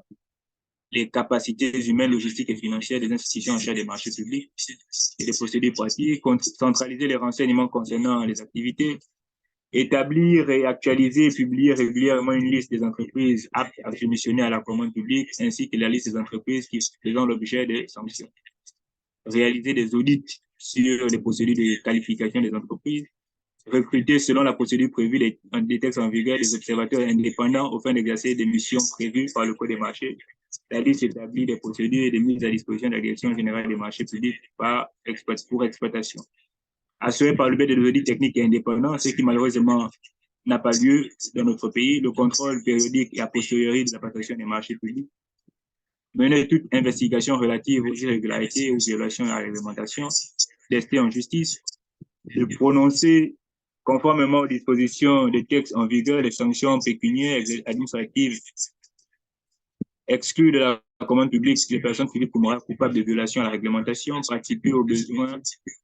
les capacités humaines, logistiques et financières des institutions en charge des marchés publics et des procédures pratiques, centraliser les renseignements concernant les activités, établir et actualiser et publier régulièrement une liste des entreprises aptes à soumissionner à la commande publique, ainsi que la liste des entreprises qui faisant l'objet des sanctions. Réaliser des audits sur les procédures de qualification des entreprises, recruter selon la procédure prévue des textes en vigueur des observateurs indépendants au fin d'exercer des missions prévues par le Code des marchés, c'est-à-dire s'établir des procédures et des mises à disposition de la Direction générale des marchés publics pour exploitation. Assuré par le biais de l'audit technique et indépendant, ce qui malheureusement n'a pas lieu dans notre pays, le contrôle périodique et a posteriori de la passation des marchés publics, mener toute investigation relative aux irrégularités ou violations à la réglementation, tester en justice, de prononcer conformément aux dispositions des textes en vigueur les sanctions pécuniaires et administratives exclure de la commande publique les personnes publiques ou morales coupables de violation à la réglementation, participer aux besoins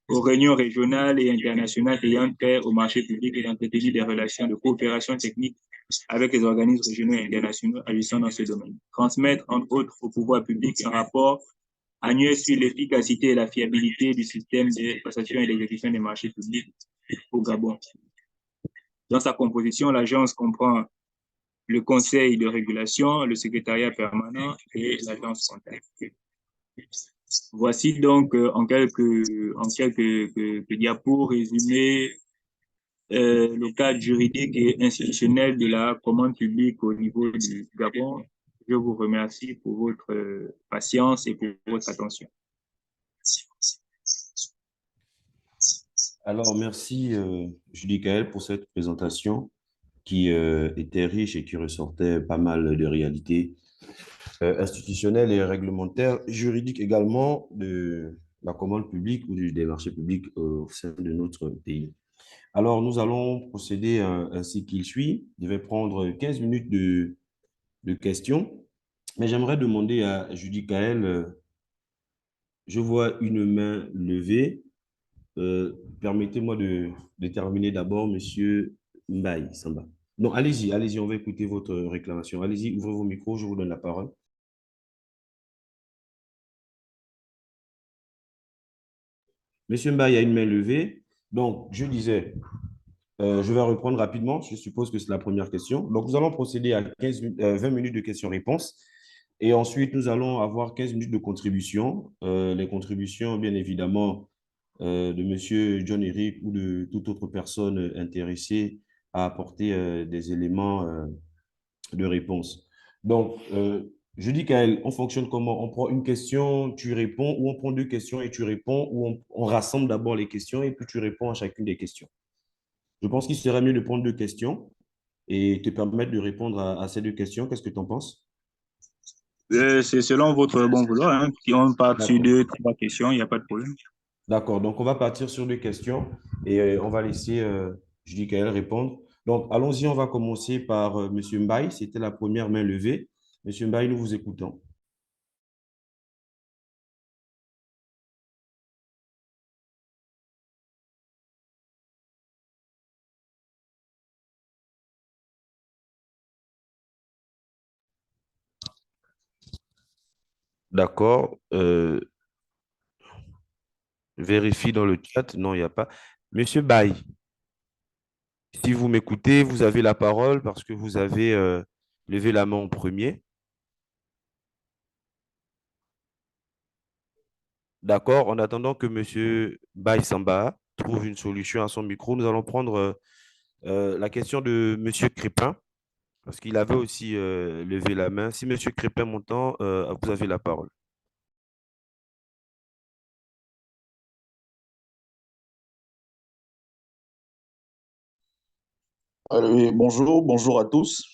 aux réunions régionales et internationales ayant trait au marché public et d'entretenir des relations de coopération technique avec les organismes régionaux et internationaux agissant dans ce domaine. Transmettre, entre autres, au pouvoir public un rapport annuel sur l'efficacité et la fiabilité du système de passation et d'exécution des marchés publics au Gabon. Dans sa composition, l'agence comprend le conseil de régulation, le secrétariat permanent et l'agence comptable. Voici donc quelques diapos résumés le cadre juridique et institutionnel de la commande publique au niveau du Gabon. Je vous remercie pour votre patience et pour votre attention. Alors, merci, Julie Kael, pour cette présentation qui était riche et qui ressortait pas mal de réalités institutionnelles et réglementaires, juridiques également, de la commande publique ou des marchés publics au sein de notre pays. Alors, nous allons procéder ainsi qu'il suit. Je vais prendre 15 minutes de questions, mais j'aimerais demander à Julie Kael, je vois une main levée. Permettez-moi de déterminer d'abord Monsieur Mbaye Samba. Non, allez-y, allez-y, on va écouter votre réclamation. Allez-y, ouvrez vos micros, je vous donne la parole. Monsieur Mbaye, il y a une main levée. Donc, je disais, je vais reprendre rapidement. Je suppose que c'est la première question. Donc, nous allons procéder à 20 minutes de questions-réponses. Et ensuite, nous allons avoir 15 minutes de contribution. Les contributions, bien évidemment, de Monsieur John Eric ou de toute autre personne intéressée à apporter des éléments de réponse. Donc, je dis qu'elle, on fonctionne comment? On prend une question, tu réponds, ou on prend deux questions et tu réponds, ou on rassemble d'abord les questions et puis tu réponds à chacune des questions. Je pense qu'il serait mieux de prendre deux questions et te permettre de répondre à ces deux questions. Qu'est-ce que tu en penses? C'est selon votre bon vouloir. Hein. Si on part sur D'accord. deux, trois questions, il n'y a pas de problème. D'accord. Donc, on va partir sur deux questions et on va laisser Julie Kael répondre. Donc, allons-y. On va commencer par Monsieur Mbaye. C'était la première main levée. Monsieur Mbaye, nous vous écoutons. D'accord. Vérifie dans le chat. Non, il n'y a pas. Monsieur Baye, si vous m'écoutez, vous avez la parole parce que vous avez levé la main en premier. D'accord. En attendant que Monsieur Baye Samba trouve une solution à son micro, nous allons prendre la question de Monsieur Crépin parce qu'il avait aussi levé la main. Si Monsieur Crépin m'entend, vous avez la parole. Oui, bonjour, bonjour à tous.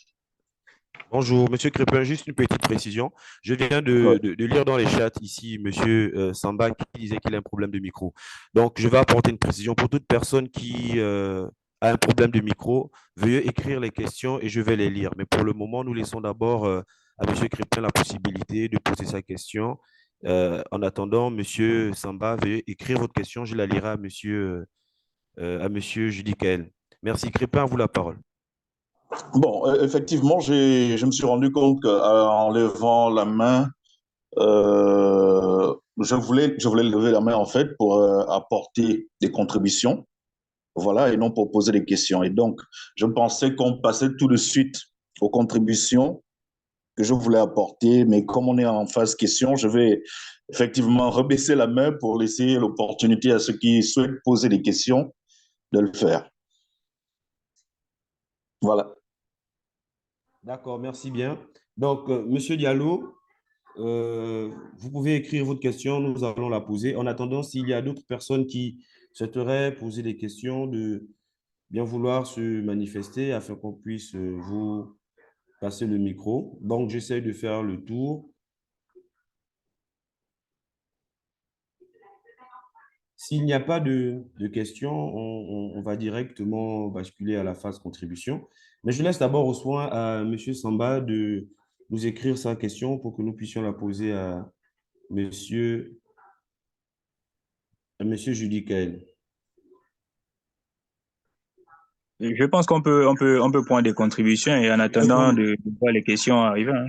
Bonjour, Monsieur Crépin, juste une petite précision. Je viens Ouais. de lire dans les chats ici, Monsieur Samba qui disait qu'il a un problème de micro. Donc, je vais apporter une précision pour toute personne qui a un problème de micro. Veuillez écrire les questions et je vais les lire. Mais pour le moment, nous laissons d'abord à Monsieur Crépin la possibilité de poser sa question. En attendant, Monsieur Samba, veuillez écrire votre question. Je la lirai à Monsieur Judy Kael. Merci, Crépin, à vous la parole. Bon, effectivement, je me suis rendu compte qu'en levant la main, je voulais lever la main en fait pour apporter des contributions, voilà, et non pour poser des questions. Et donc, je pensais qu'on passait tout de suite aux contributions que je voulais apporter, mais comme on est en phase question, je vais effectivement rebaisser la main pour laisser l'opportunité à ceux qui souhaitent poser des questions de le faire. Voilà. D'accord, merci bien. Donc, Monsieur Diallo, vous pouvez écrire votre question, nous allons la poser. En attendant, s'il y a d'autres personnes qui souhaiteraient poser des questions, de bien vouloir se manifester afin qu'on puisse vous passer le micro. Donc, j'essaie de faire le tour. S'il n'y a pas de questions, on va directement basculer à la phase contribution. Mais je laisse d'abord au soin à Monsieur Samba nous écrire sa question pour que nous puissions la poser monsieur, à monsieur Judy Kael. Je pense qu'on peut prendre des contributions et en attendant de voir les questions arriver. Hein.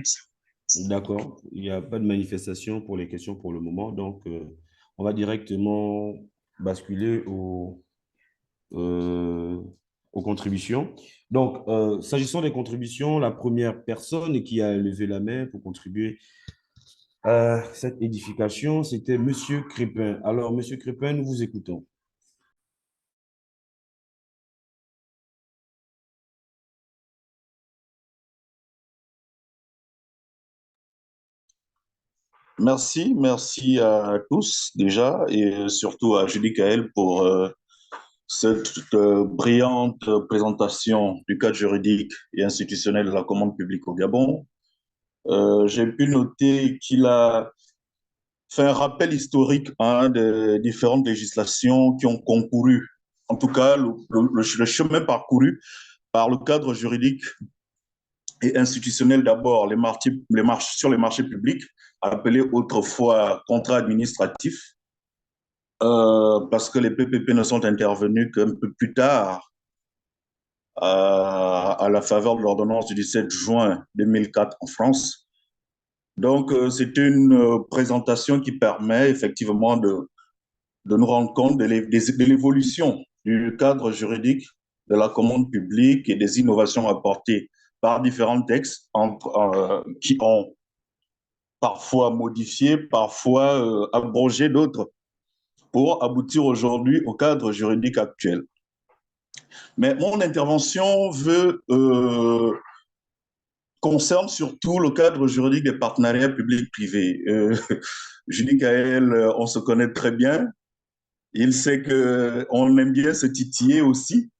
D'accord. Il n'y a pas de manifestation pour les questions pour le moment. Donc, on va directement basculer euh, aux contributions. Donc, s'agissant des contributions, la première personne qui a levé la main pour contribuer à cette édification, c'était Monsieur Crépin. Alors, Monsieur Crépin, nous vous écoutons. Merci à tous déjà et surtout à Judy Kael pour cette brillante présentation du cadre juridique et institutionnel de la commande publique au Gabon. J'ai pu noter qu'il a fait un rappel historique des différentes législations qui ont concouru, en tout cas le chemin parcouru par le cadre juridique et institutionnel d'abord, sur les marchés publics, appelés autrefois contrats administratifs, parce que les PPP ne sont intervenus qu'un peu plus tard, à la faveur de l'ordonnance du 17 juin 2004 en France. Donc, c'est une présentation qui permet effectivement de nous rendre compte de l'évolution du cadre juridique de la commande publique et des innovations apportées par différents textes qui ont parfois modifié, parfois abrogé d'autres pour aboutir aujourd'hui au cadre juridique actuel. Mais mon intervention concerne surtout le cadre juridique des partenariats publics-privés. Judy Kael, on se connaît très bien. Il sait qu'on aime bien se titiller aussi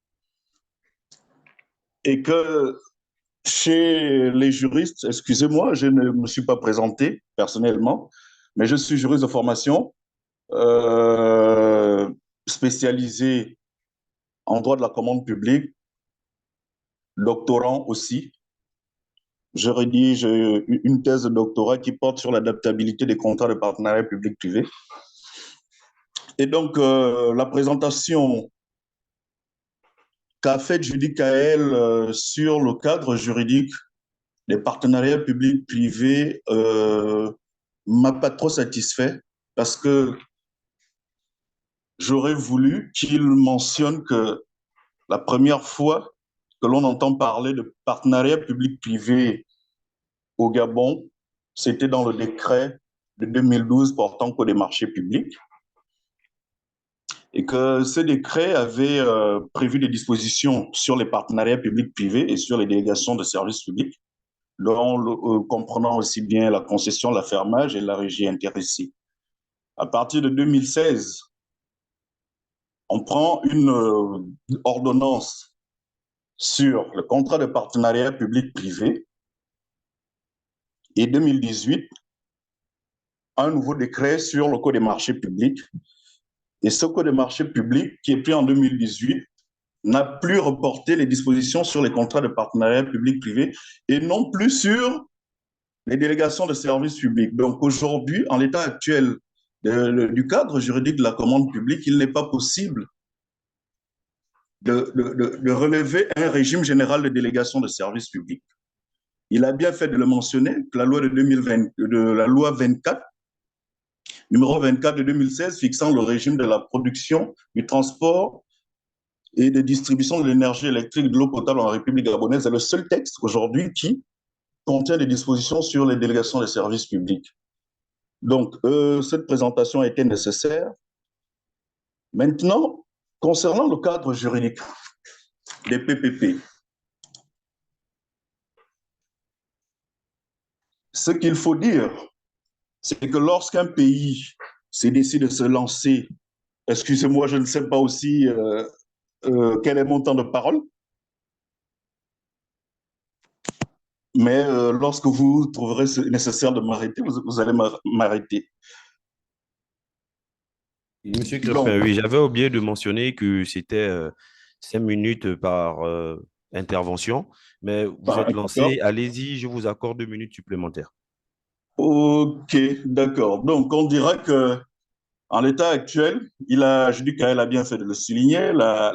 et que chez les juristes, excusez-moi, je ne me suis pas présenté personnellement, mais je suis juriste de formation, euh, spécialisé en droit de la commande publique, doctorant aussi. Je rédige une thèse de doctorat qui porte sur l'adaptabilité des contrats de partenariat public-privé. Et donc, la présentation qu'a faite Judy Kael sur le cadre juridique des partenariats publics-privés m'a pas trop satisfait parce que j'aurais voulu qu'il mentionne que la première fois que l'on entend parler de partenariat public-privé au Gabon, c'était dans le décret de 2012 portant code des marchés publics et que ce décret avait prévu des dispositions sur les partenariats publics-privés et sur les délégations de services publics, comprenant aussi bien la concession, l'affermage et la régie intéressée. À partir de 2016, on prend une ordonnance sur le contrat de partenariat public-privé et 2018, un nouveau décret sur le code des marchés publics. Et ce code des marchés publics, qui est pris en 2018, n'a plus reporté les dispositions sur les contrats de partenariat public-privé et non plus sur les délégations de services publics. Donc aujourd'hui, en l'état actuel du cadre juridique de la commande publique, il n'est pas possible de relever un régime général de délégation de services publics. Il a bien fait de le mentionner, que la loi de 2020, la loi 24, numéro 24 de 2016, fixant le régime de la production, du transport et de distribution de l'énergie électrique et de l'eau potable en République gabonaise, est le seul texte aujourd'hui qui contient des dispositions sur les délégations des services publics. Donc, cette présentation a été nécessaire. Maintenant, concernant le cadre juridique des PPP, ce qu'il faut dire, c'est que lorsqu'un pays s'est décidé de se lancer, excusez-moi, je ne sais pas aussi quel est mon temps de parole, mais lorsque vous trouverez nécessaire de m'arrêter, vous allez m'arrêter. Monsieur Crépin, oui, j'avais oublié de mentionner que c'était 5 minutes intervention, mais vous êtes D'accord. lancé. Allez-y, je vous accorde 2 minutes supplémentaires. Ok, d'accord. Donc, on dira que en l'état actuel, je dis qu'elle a bien fait de le souligner, la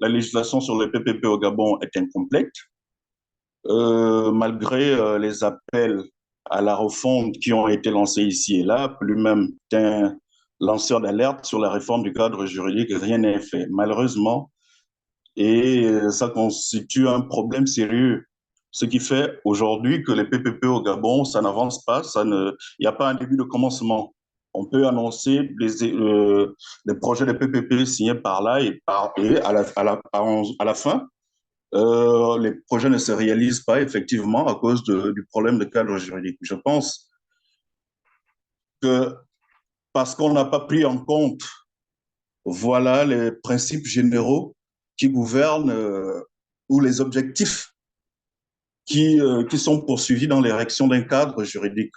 législation sur les PPP au Gabon est incomplète. Malgré les appels à la refonte qui ont été lancés ici et là, lui-même est un lanceur d'alerte sur la réforme du cadre juridique, rien n'est fait, malheureusement, et ça constitue un problème sérieux. Ce qui fait aujourd'hui que les PPP au Gabon, ça n'avance pas, il n'y a pas un début de commencement. On peut annoncer les projets de PPP signés par là et à la fin, les projets ne se réalisent pas effectivement à cause du problème de cadre juridique. Je pense que parce qu'on n'a pas pris en compte, voilà, les principes généraux qui gouvernent ou les objectifs qui sont poursuivis dans l'érection d'un cadre juridique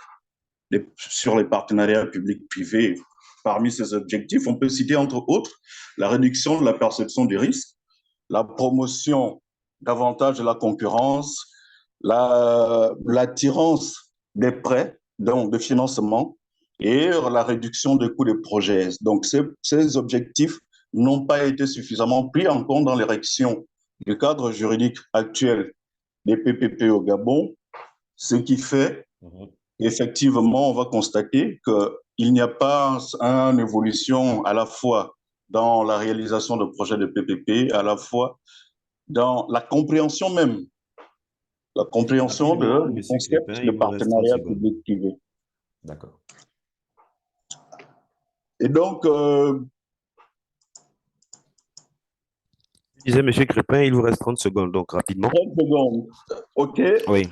sur les partenariats publics-privés. Parmi ces objectifs, on peut citer entre autres la réduction de la perception du risque, la promotion davantage de la concurrence, l'attirance des prêts, donc de financement, et la réduction des coûts des projets. Donc, ces objectifs n'ont pas été suffisamment pris en compte dans l'érection du cadre juridique actuel des PPP au Gabon, ce qui fait, effectivement, on va constater qu'il n'y a pas une évolution à la fois dans la réalisation de projets de PPP, à la fois dans la compréhension même, la compréhension Rapidement, du Monsieur concept Crépin, de il vous reste 30 partenariat secondes. public-privé. D'accord. Et donc, Je disais, Monsieur Crépin, il vous reste 30 secondes, donc rapidement. 30 secondes. OK, Oui.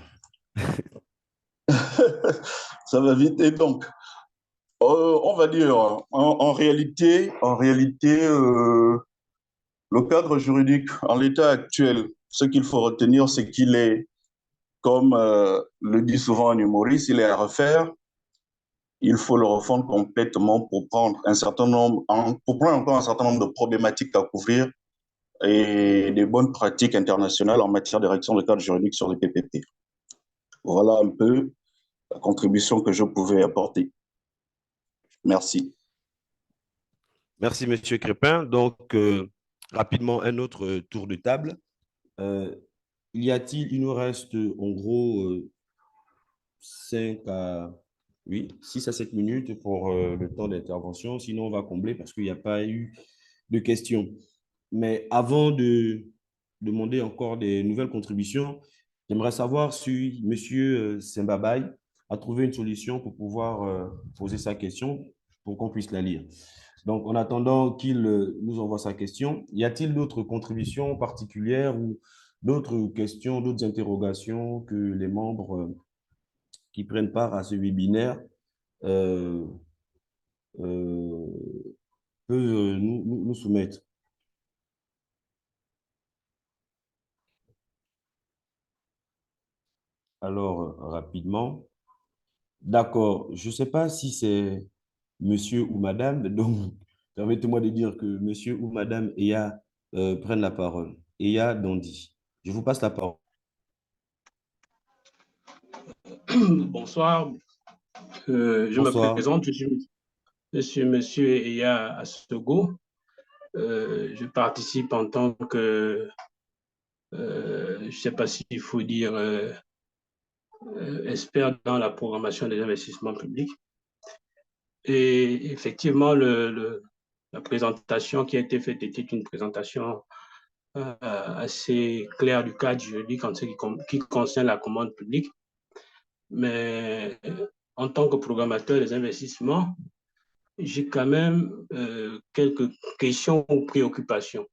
ça va vite. Et donc, on va dire, en réalité, le cadre juridique en l'état actuel, ce qu'il faut retenir, c'est qu'il est, comme le dit souvent un humoriste, il est à refaire. Il faut le refondre complètement pour prendre pour prendre encore un certain nombre de problématiques à couvrir et des bonnes pratiques internationales en matière d'érection de cadre juridique sur les PPP. Voilà un peu la contribution que je pouvais apporter. Merci. Merci, Monsieur Crépin. Donc, rapidement, un autre tour de table. Euh, il nous reste en gros 5 à, oui, 6 à 7 minutes pour le temps d'intervention. Sinon, on va combler parce qu'il n'y a pas eu de questions. Mais avant de demander encore des nouvelles contributions, j'aimerais savoir si M. Sembabaye a trouvé une solution pour pouvoir poser sa question pour qu'on puisse la lire. Donc, en attendant qu'il nous envoie sa question, y a-t-il d'autres contributions particulières ou d'autres questions, d'autres interrogations que les membres qui prennent part à ce webinaire euh, euh, peuvent nous soumettre? Alors, rapidement. D'accord. Je ne sais pas si c'est monsieur ou madame, donc permettez-moi de dire que monsieur ou madame Eya prennent la parole. Eya Dondi. Je vous passe la parole. Bonsoir, je me Bonsoir. présente, je suis monsieur Eya Assogo. Je participe en tant que, je ne sais pas s'il faut dire, expert dans la programmation des investissements publics. Et effectivement, la présentation qui a été faite était une présentation assez claire du cadre juridique en ce qui concerne la commande publique. Mais en tant que programmateur des investissements, j'ai quand même quelques questions ou préoccupations.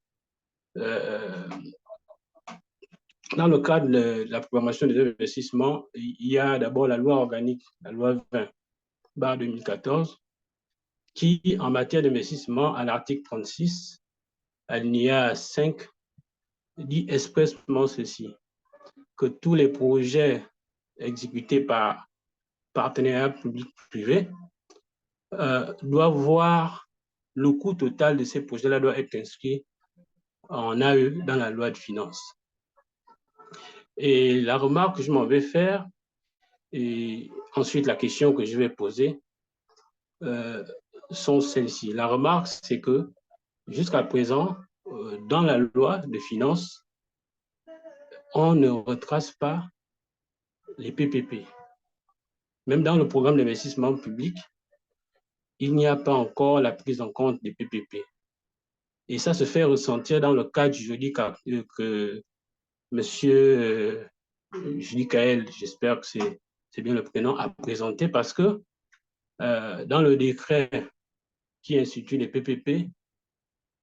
Dans le cadre de la programmation des investissements, il y a d'abord la loi organique, la loi 20/2014, qui, en matière d'investissement, à l'article 36, alinéa 5, dit expressément ceci, que tous les projets exécutés par partenariat public-privé doivent voir le coût total de ces projets-là doit être inscrit en AE dans la loi de finances. Et la remarque que je m'en vais faire, et ensuite la question que je vais poser, sont celles-ci. La remarque, c'est que jusqu'à présent, dans la loi de finances, on ne retrace pas les PPP. Même dans le programme d'investissement public, il n'y a pas encore la prise en compte des PPP. Et ça se fait ressentir dans le cadre juridique que M. Julie Kael, j'espère que c'est bien le prénom, a présenté, parce que dans le décret qui institue les PPP,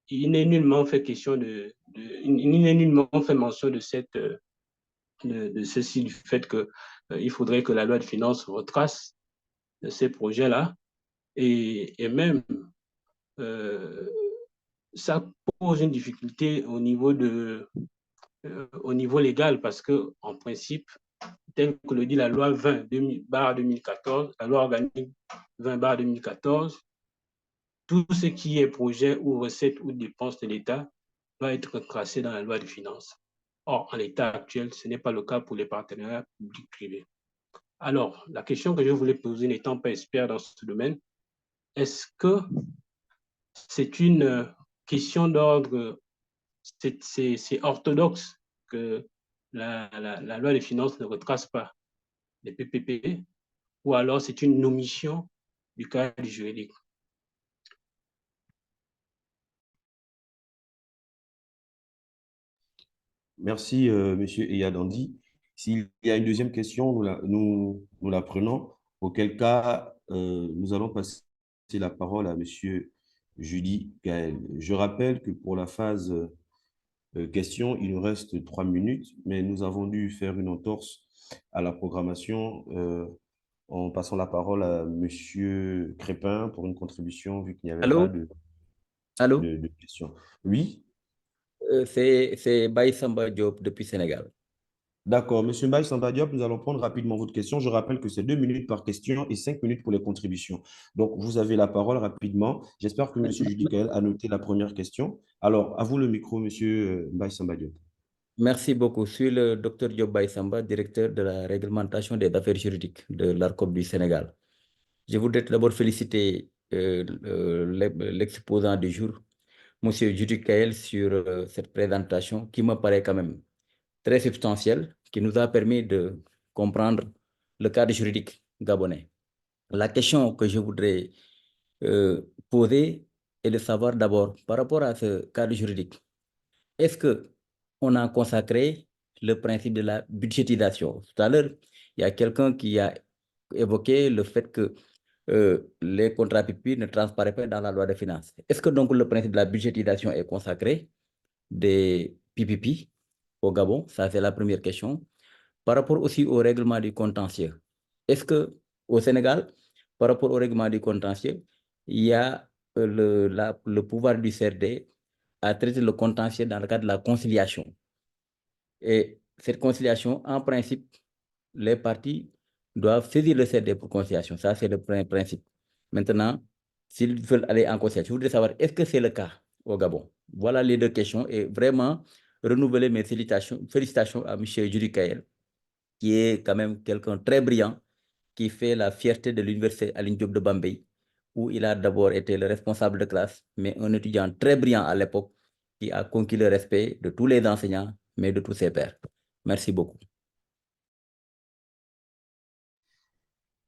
il n'est nullement fait question il n'est nullement fait mention de ceci, du fait qu'il faudrait que la loi de finances retrace ces projets-là. Et même, ça pose une difficulté au niveau légal, parce que, en principe, tel que le dit la loi 20/2014, la loi organique 20/2014, tout ce qui est projet ou recette ou dépense de l'État doit être tracé dans la loi de finances. Or, en l'état actuel, ce n'est pas le cas pour les partenariats publics-privés. Alors, la question que je voulais poser, n'étant pas expert dans ce domaine, est-ce que c'est une question d'ordre, c'est orthodoxe que la loi des finances ne retrace pas les PPP, ou alors c'est une omission du cadre juridique? Merci, Monsieur Eyadandi. S'il y a une deuxième question, nous la prenons. Auquel cas, nous allons passer la parole à Monsieur Judy Gaël. Je rappelle que pour la phase question, il nous reste 3 minutes, mais nous avons dû faire une entorse à la programmation en passant la parole à Monsieur Crépin pour une contribution, vu qu'il n'y avait pas Allô? Allô? de questions. Oui? C'est Baye Samba Diop depuis Sénégal. D'accord. Monsieur Mbaye Samba Diop, nous allons prendre rapidement votre question. Je rappelle que c'est 2 minutes par question et 5 minutes pour les contributions. Donc, vous avez la parole rapidement. J'espère que Monsieur Judy Kael a noté la première question. Alors, à vous le micro, Monsieur Mbaye Samba Diop. Merci beaucoup. Je suis le Dr Diop Baye Samba, directeur de la réglementation des affaires juridiques de l'ARCOP du Sénégal. Je voudrais d'abord féliciter l'exposant du jour, Monsieur Judy Kael, sur cette présentation qui me paraît quand même très substantielle, qui nous a permis de comprendre le cadre juridique gabonais. La question que je voudrais poser est de savoir d'abord, par rapport à ce cadre juridique, est-ce qu'on a consacré le principe de la budgétisation? Tout à l'heure, il y a quelqu'un qui a évoqué le fait que les contrats PPP ne transparaissent pas dans la loi des finances. Est-ce que donc le principe de la budgétisation est consacré des PPP au Gabon? Ça, c'est la première question. Par rapport aussi au règlement du contentieux, est-ce qu'au Sénégal, par rapport au règlement du contentieux, il y a le pouvoir du CRD à traiter le contentieux dans le cadre de la conciliation? Et cette conciliation, en principe, les parties doivent saisir le CRD pour conciliation. Ça, c'est le premier principe. Maintenant, s'ils veulent aller en conciliation, je voudrais savoir, est-ce que c'est le cas au Gabon? Voilà les deux questions. Et vraiment, renouveler mes félicitations à M. Judy Kael, qui est quand même quelqu'un de très brillant, qui fait la fierté de l'université Alioune Diop de Bambey, où il a d'abord été le responsable de classe, mais un étudiant très brillant à l'époque, qui a conquis le respect de tous les enseignants, mais de tous ses pairs. Merci beaucoup.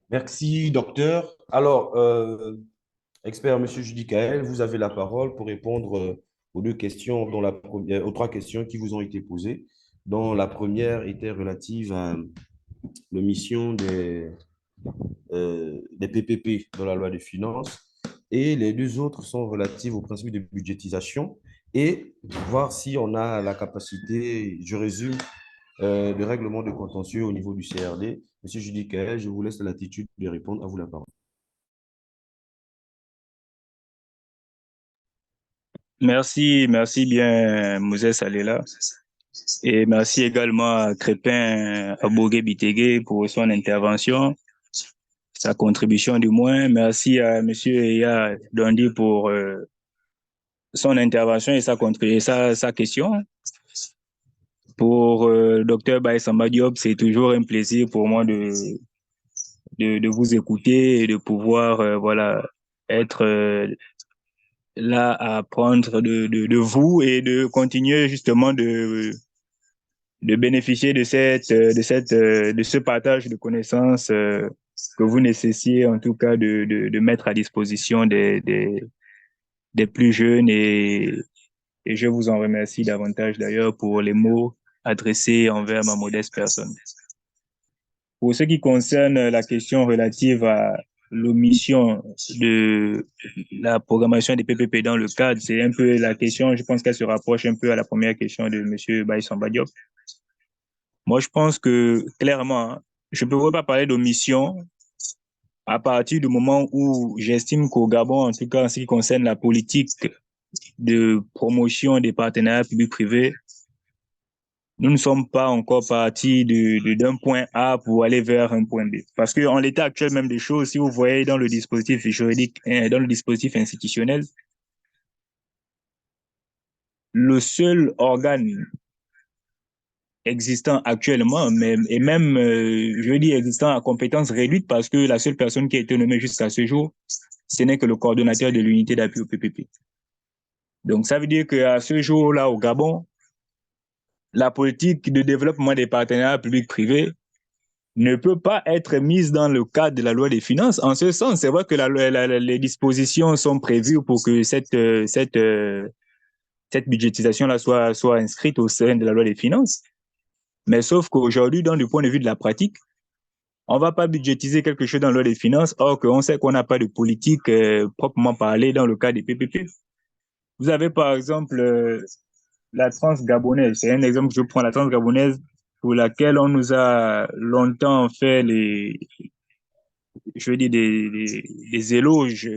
Merci, docteur. Alors, expert, Monsieur Judy Kael, vous avez la parole pour répondre aux deux questions, aux trois questions qui vous ont été posées, dont la première était relative à l'omission des PPP dans la loi des finances, et les deux autres sont relatives au principe de budgétisation et voir si on a la capacité, je résume, de règlement de contentieux au niveau du CRD. Monsieur Judy Kael, je vous laisse la latitude de répondre. À vous la parole. Merci bien, Moses Alela. Et merci également à Crépin Abogué Bitégué pour son intervention, sa contribution du moins. Merci à M. Eya Dondi pour son intervention et sa question. Pour Dr Baye Samba Diop, c'est toujours un plaisir pour moi de vous écouter et de pouvoir voilà, être là à apprendre de vous et de continuer justement de bénéficier de ce partage de connaissances que vous nécessitez en tout cas de mettre à disposition des plus jeunes et je vous en remercie davantage d'ailleurs pour les mots adressés envers ma modeste personne. Pour ce qui concerne la question relative à l'omission de la programmation des PPP dans le cadre, c'est un peu la question, je pense qu'elle se rapproche un peu à la première question de M. Baye Samba Diop. Moi, je pense que clairement, hein, je ne pourrais pas parler d'omission à partir du moment où j'estime qu'au Gabon, en tout cas en ce qui concerne la politique de promotion des partenariats publics-privés, nous ne sommes pas encore partis d'un point A pour aller vers un point B. Parce qu'en l'état actuel même des choses, si vous voyez dans le dispositif juridique, dans le dispositif institutionnel, le seul organe existant actuellement, et même, je veux dire, existant à compétence réduite, parce que la seule personne qui a été nommée jusqu'à ce jour, ce n'est que le coordonnateur de l'unité d'appui au PPP. Donc, ça veut dire qu'à ce jour-là, au Gabon, la politique de développement des partenariats publics-privés ne peut pas être mise dans le cadre de la loi des finances. En ce sens, c'est vrai que les dispositions sont prévues pour que cette budgétisation-là soit inscrite au sein de la loi des finances. Mais sauf qu'aujourd'hui, dans le point de vue de la pratique, on ne va pas budgétiser quelque chose dans la loi des finances, or qu'on sait qu'on n'a pas de politique proprement parlée dans le cas des PPP. Vous avez par exemple la transgabonaise, c'est un exemple que je prends, la transgabonaise, pour laquelle on nous a longtemps fait je veux dire, des éloges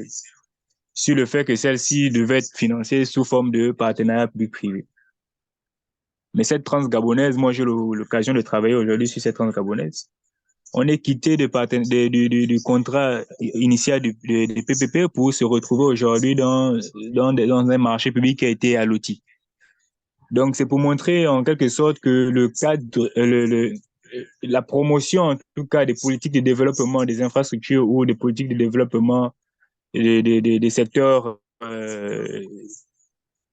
sur le fait que celle-ci devait être financée sous forme de partenariat public-privé. Mais cette transgabonaise, moi j'ai l'occasion de travailler aujourd'hui sur cette transgabonaise. On est quitté du contrat initial du PPP pour se retrouver aujourd'hui dans un marché public qui a été alloti. Donc, c'est pour montrer en quelque sorte que le cadre, la promotion en tout cas des politiques de développement des infrastructures ou des politiques de développement des secteurs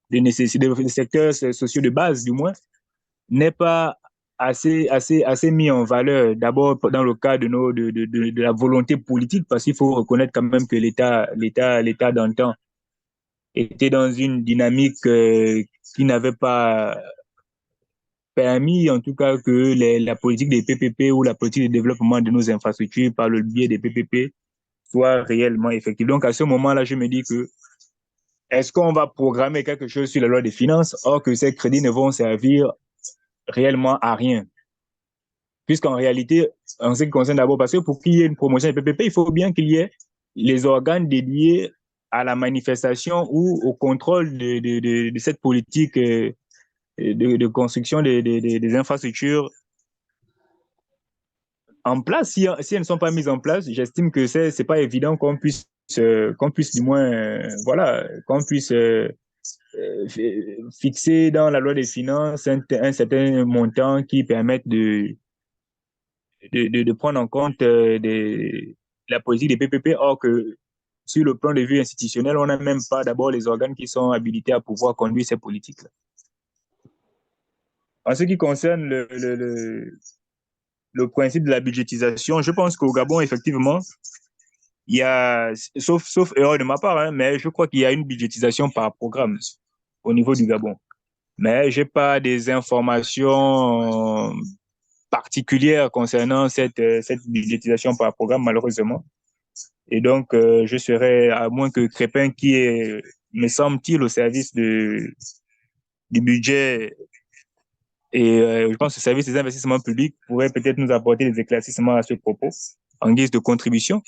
des secteurs sociaux de base du moins, n'est pas assez mis en valeur, d'abord dans le cadre de la volonté politique, parce qu'il faut reconnaître quand même que l'État d'antan était dans une dynamique qui n'avait pas permis, en tout cas, que la politique des PPP ou la politique de développement de nos infrastructures par le biais des PPP soit réellement effective. Donc, à ce moment-là, je me dis que est-ce qu'on va programmer quelque chose sur la loi des finances, or que ces crédits ne vont servir réellement à rien? Puisqu'en réalité, en ce qui concerne d'abord, parce que pour qu'il y ait une promotion des PPP, il faut bien qu'il y ait les organes dédiés à la manifestation ou au contrôle de cette politique de construction des infrastructures en place. Si elles ne sont pas mises en place, j'estime que c'est pas évident qu'on puisse du moins, voilà, qu'on puisse fixer dans la loi des finances un certain montant qui permette de prendre en compte la politique des PPP, or que sur le plan de vue institutionnel, on n'a même pas d'abord les organes qui sont habilités à pouvoir conduire ces politiques-là. En ce qui concerne le principe de la budgétisation, je pense qu'au Gabon, effectivement, il y a, sauf erreur de ma part, hein, mais je crois qu'il y a une budgétisation par programme au niveau du Gabon. Mais je n'ai pas des informations particulières concernant cette budgétisation par programme, malheureusement. Et donc, je serais, à moins que Crépin, qui est, me semble-t-il, au service du budget, et je pense que le service des investissements publics pourrait peut-être nous apporter des éclaircissements à ce propos, en guise de contribution.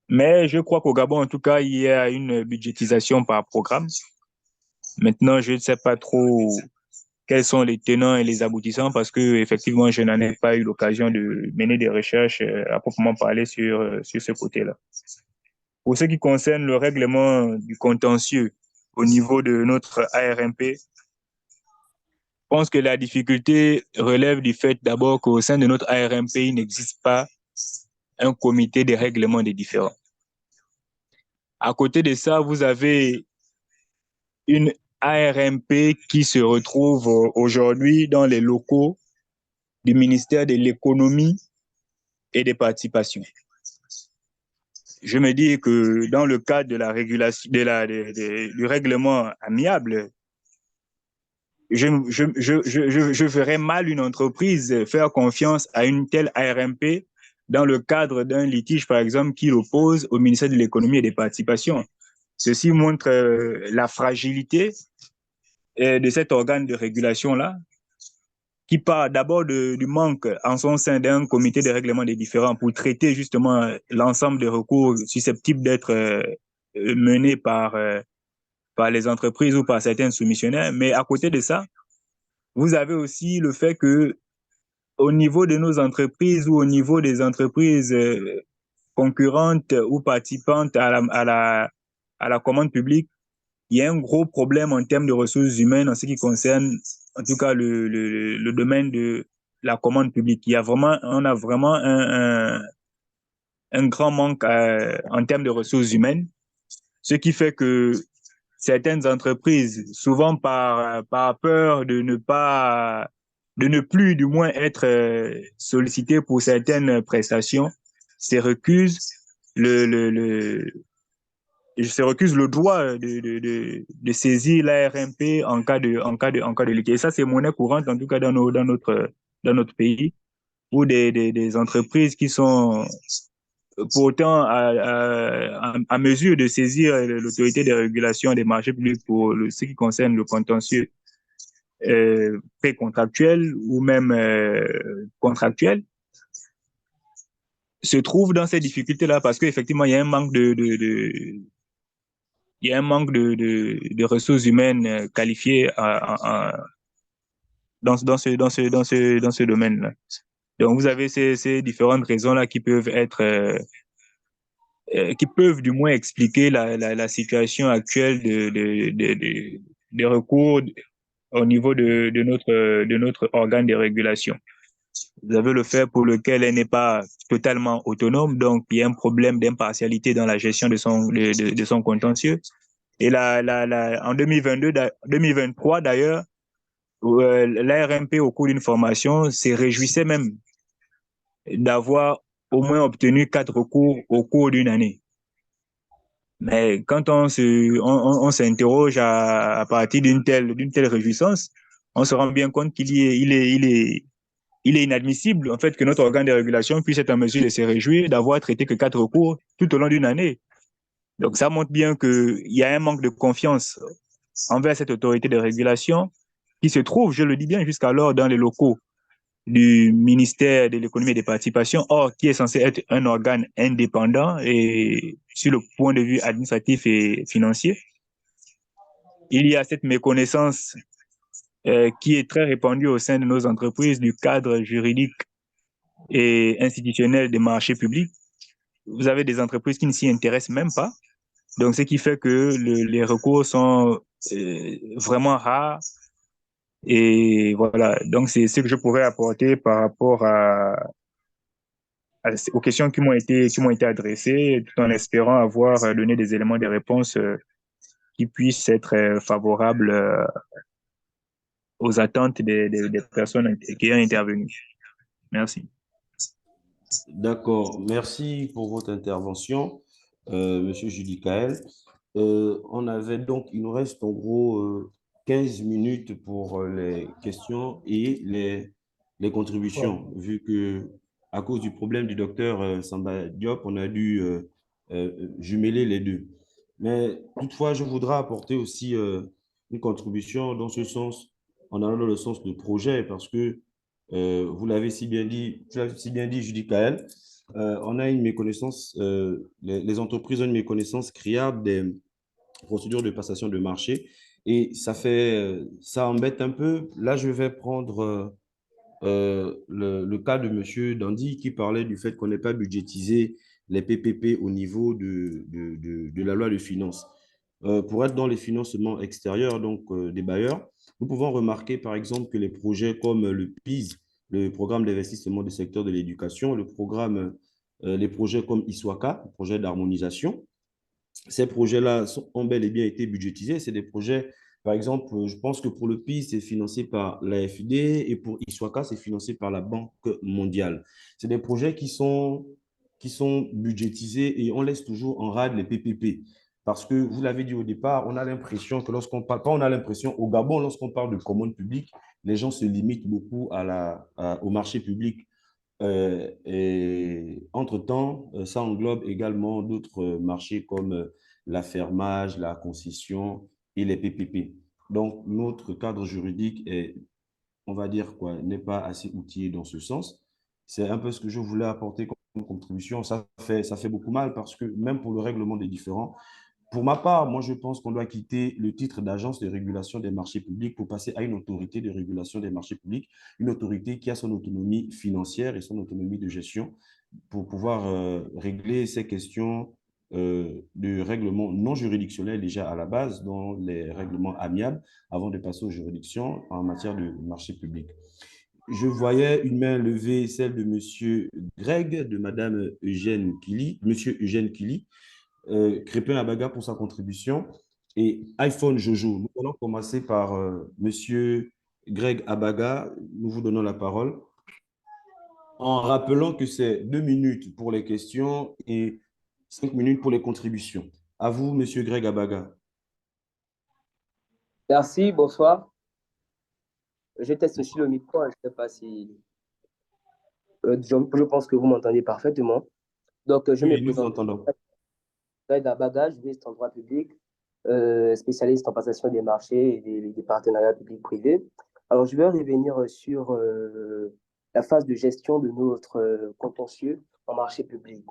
Mais je crois qu'au Gabon, en tout cas, il y a une budgétisation par programme. Maintenant, je ne sais pas trop quels sont les tenants et les aboutissants parce que effectivement, je n'en ai pas eu l'occasion de mener des recherches à proprement parler sur ce côté-là. Pour ce qui concerne le règlement du contentieux au niveau de notre ARMP, pense que la difficulté relève du fait d'abord qu'au sein de notre ARMP, il n'existe pas un comité de règlement des différends. À côté de ça, vous avez une ARMP qui se retrouve aujourd'hui dans les locaux du ministère de l'économie et des participations. Je me dis que dans le cadre de la régulation, du règlement amiable, je ferais mal une entreprise faire confiance à une telle ARMP dans le cadre d'un litige, par exemple, qui l'oppose au ministère de l'économie et des participations. Ceci montre la fragilité de cet organe de régulation-là, qui part d'abord du manque en son sein d'un comité de règlement des différends pour traiter justement l'ensemble des recours susceptibles d'être menés par les entreprises ou par certains soumissionnaires. Mais à côté de ça, vous avez aussi le fait que au niveau de nos entreprises ou au niveau des entreprises concurrentes ou participantes à la commande publique, il y a un gros problème en termes de ressources humaines en ce qui concerne, en tout cas, le domaine de la commande publique. On a vraiment un grand manque en termes de ressources humaines, ce qui fait que certaines entreprises, souvent par peur de ne plus du moins être sollicitées pour certaines prestations, se recusent se recuse le droit de saisir l'ARMP en cas de litige. Et ça, c'est monnaie courante, en tout cas dans notre pays, où des entreprises qui sont pourtant à mesure de saisir l'autorité de régulation des marchés publics pour ce qui concerne le contentieux précontractuel ou même contractuel, se trouvent dans ces difficultés-là parce qu'effectivement, il y a un manque il y a un manque de ressources humaines qualifiées dans ce domaine-là. Donc, vous avez ces différentes raisons-là qui peuvent être, qui peuvent du moins expliquer la situation actuelle des recours au niveau de notre organe de régulation. Vous avez le fait pour lequel elle n'est pas totalement autonome, donc il y a un problème d'impartialité dans la gestion de son contentieux. Et en 2023, d'ailleurs, l'ARMP, au cours d'une formation, se réjouissait même d'avoir au moins obtenu 4 recours au cours d'une année. Mais quand on s'interroge à partir d'une telle réjouissance, on se rend bien compte qu'il est inadmissible en fait que notre organe de régulation puisse être en mesure de se réjouir d'avoir traité que 4 recours tout au long d'une année. Donc ça montre bien qu'il y a un manque de confiance envers cette autorité de régulation qui se trouve, je le dis bien, jusqu'alors dans les locaux du ministère de l'économie et des participations, or qui est censé être un organe indépendant et sur le point de vue administratif et financier. Il y a cette méconnaissance qui est très répandue au sein de nos entreprises du cadre juridique et institutionnel des marchés publics. Vous avez des entreprises qui ne s'y intéressent même pas. Donc, ce qui fait que les recours sont vraiment rares. Et voilà, donc c'est ce que je pourrais apporter par rapport aux questions qui m'ont été adressées, tout en espérant avoir donné des éléments de réponse qui puissent être favorables aux attentes des personnes qui ont intervenu. Merci. D'accord. Merci pour votre intervention, Monsieur Judy Kael. Il nous reste en gros 15 minutes pour les questions et les contributions, vu que à cause du problème du docteur Samba Diop, on a dû jumeler les deux. Mais toutefois, je voudrais apporter aussi une contribution dans ce sens, en allant dans le sens de projet, parce que vous l'avez si bien dit, Judy Kael, on a une méconnaissance, les entreprises ont une méconnaissance criable des procédures de passation de marché et ça embête un peu. Là, je vais prendre le cas de M. Dandy qui parlait du fait qu'on n'ait pas budgétisé les PPP au niveau de la loi de finances. pour être dans les financements extérieurs, donc des bailleurs, nous pouvons remarquer par exemple que les projets comme le PIS, le programme d'investissement du secteur de l'éducation, les projets comme ISWACA, le projet d'harmonisation, ces projets-là ont bel et bien été budgétisés. C'est des projets, par exemple, je pense que pour le PIS, c'est financé par l'AFD et pour ISWACA, c'est financé par la Banque mondiale. C'est des projets qui sont budgétisés et on laisse toujours en rade les PPP. Parce que, vous l'avez dit au départ, on a l'impression que lorsqu'on parle, pas on a l'impression, au Gabon, lorsqu'on parle de commande publique, les gens se limitent beaucoup au marché public. Et entre-temps, ça englobe également d'autres marchés comme l'affermage, la concession et les PPP. Donc, notre cadre juridique est, on va dire quoi, n'est pas assez outillé dans ce sens. C'est un peu ce que je voulais apporter comme contribution. Ça fait beaucoup mal parce que même pour le règlement des différends, pour ma part, moi, je pense qu'on doit quitter le titre d'agence de régulation des marchés publics pour passer à une autorité de régulation des marchés publics, une autorité qui a son autonomie financière et son autonomie de gestion pour pouvoir régler ces questions de règlement non juridictionnel déjà à la base, dans les règlements amiables, avant de passer aux juridictions en matière de marché public. Je voyais une main levée, celle de M. Greg, de Mme Eugène Kili, M. Eugène Kili. Crépin Abaga pour sa contribution et iPhone Jojo. Nous allons commencer par Monsieur Greg Abaga. Nous vous donnons la parole en rappelant que c'est 2 minutes pour les questions et 5 minutes pour les contributions. À vous, Monsieur Greg Abaga. Merci, bonsoir. Je teste aussi le micro, je ne sais pas si... je pense que vous m'entendez parfaitement. Donc, je me Oui, nous vous présente. entendons. Greg Abaga, juriste en droit public, spécialiste en passation des marchés et des partenariats publics-privés. Alors, je vais revenir sur la phase de gestion de notre contentieux en marché public.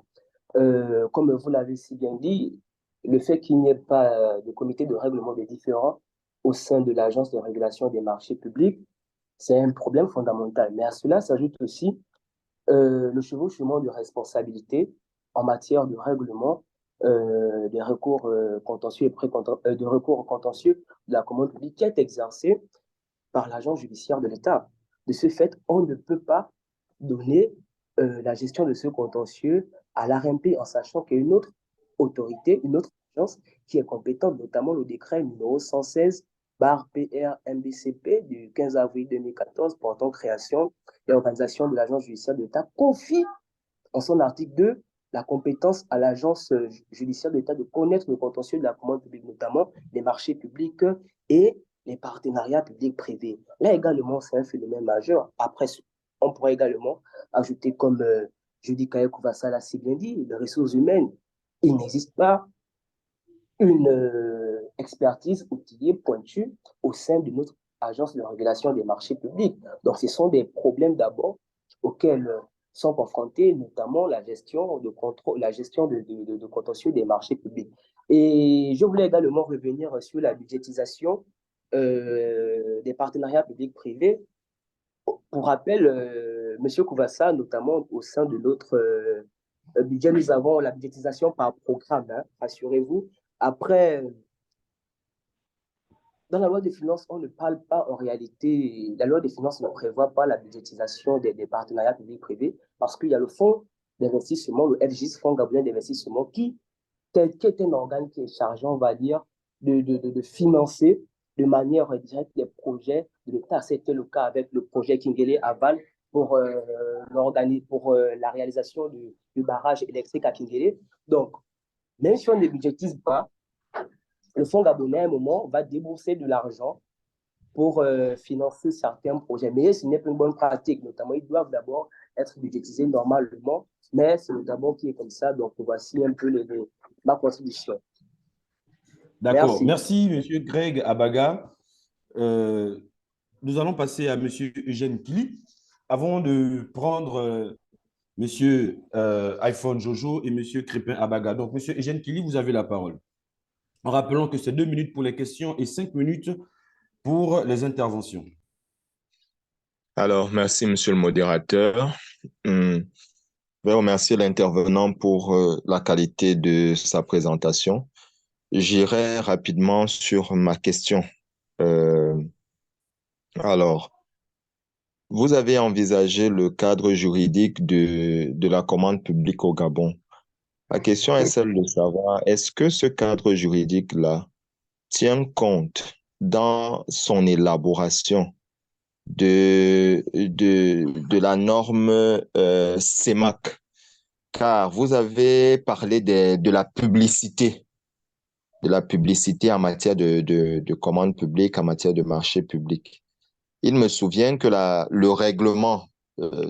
Comme vous l'avez si bien dit, le fait qu'il n'y ait pas de comité de règlement des différends au sein de l'Agence de régulation des marchés publics, c'est un problème fondamental. Mais à cela s'ajoute aussi le chevauchement de responsabilités en matière de règlement des recours contentieux et de recours contentieux de la commande publique qui est exercé par l'agent judiciaire de l'État. De ce fait, on ne peut pas donner la gestion de ce contentieux à l'ARMP en sachant qu'il y a une autre autorité, une autre agence qui est compétente, notamment le décret numéro 116/PR-MBCP du 15 avril 2014 portant création et organisation de l'agence judiciaire de l'État confie en son article 2 la compétence à l'agence judiciaire de l'État de connaître le contentieux de la commande publique, notamment les marchés publics et les partenariats publics-privés. Là également, c'est un phénomène majeur. Après, on pourrait également ajouter, comme Judy Kaye-Kouvassa l'a si bien dit, les ressources humaines. Il n'existe pas une expertise outillée, pointue au sein de notre agence de régulation des marchés publics. Donc, ce sont des problèmes d'abord auxquels sont confrontés notamment la gestion de contrôle, la gestion de contentieux des marchés publics. Et je voulais également revenir sur la budgétisation des partenariats publics-privés. Pour rappel, M. Kouvassa, notamment au sein de notre budget, nous avons la budgétisation par programme, hein, rassurez-vous. Après, dans la loi des finances, on ne parle pas en réalité, la loi des finances ne prévoit pas la budgétisation des partenariats publics-privés parce qu'il y a le fonds d'investissement, le FGIS, Fonds gabonais d'investissement, qui est un organe qui est chargé, on va dire, de financer de manière directe les projets de l'État. C'était le cas avec le projet Kingele Aval pour la réalisation du barrage électrique à Kingele. Donc, même si on ne budgétise pas, le fonds gabonais, à un moment, va débourser de l'argent pour financer certains projets. Mais ce n'est pas une bonne pratique. Notamment, ils doivent d'abord être budgétisés normalement, mais c'est d'abord qui est comme ça. Donc, voici un peu ma contribution. D'accord. Merci, Monsieur Greg Abaga. Nous allons passer à Monsieur Eugène Kili. Avant de prendre Monsieur iPhone Jojo et Monsieur Crépin Abaga. Donc, Monsieur Eugène Kili, vous avez la parole. En rappelant que c'est 2 minutes pour les questions et 5 minutes pour les interventions. Alors, merci, Monsieur le modérateur. Je vais remercier l'intervenant pour la qualité de sa présentation. j'irai rapidement sur ma question. Euh, alors, vous avez envisagé le cadre juridique de la commande publique au Gabon. La question est celle de savoir, est-ce que ce cadre juridique-là tient compte dans son élaboration de la norme CEMAC? Car vous avez parlé de la publicité en matière de commande publique, en matière de marché public. Il me souvient que le règlement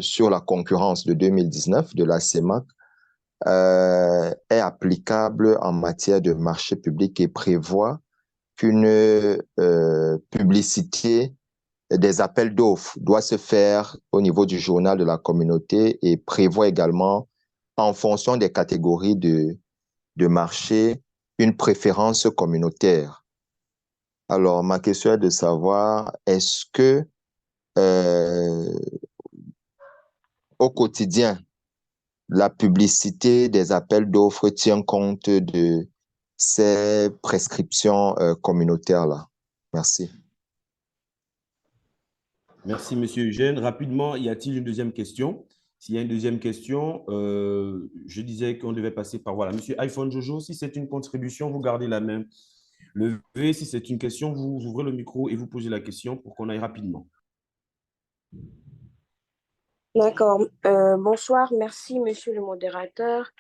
sur la concurrence de 2019 de la CEMAC est applicable en matière de marché public et prévoit qu'une publicité des appels d'offres doit se faire au niveau du journal de la communauté et prévoit également, en fonction des catégories de marché, une préférence communautaire. Alors, ma question est de savoir, est-ce que au quotidien, la publicité des appels d'offres tient compte de ces prescriptions communautaires-là? Merci. Merci, Monsieur Eugène. Rapidement, y a-t-il une deuxième question? S'il y a une deuxième question, je disais qu'on devait passer par, voilà, Monsieur iPhone Jojo, si c'est une contribution, vous gardez la main levée. Si c'est une question, vous ouvrez le micro et vous posez la question pour qu'on aille rapidement. D'accord. Bonsoir, merci monsieur le modérateur.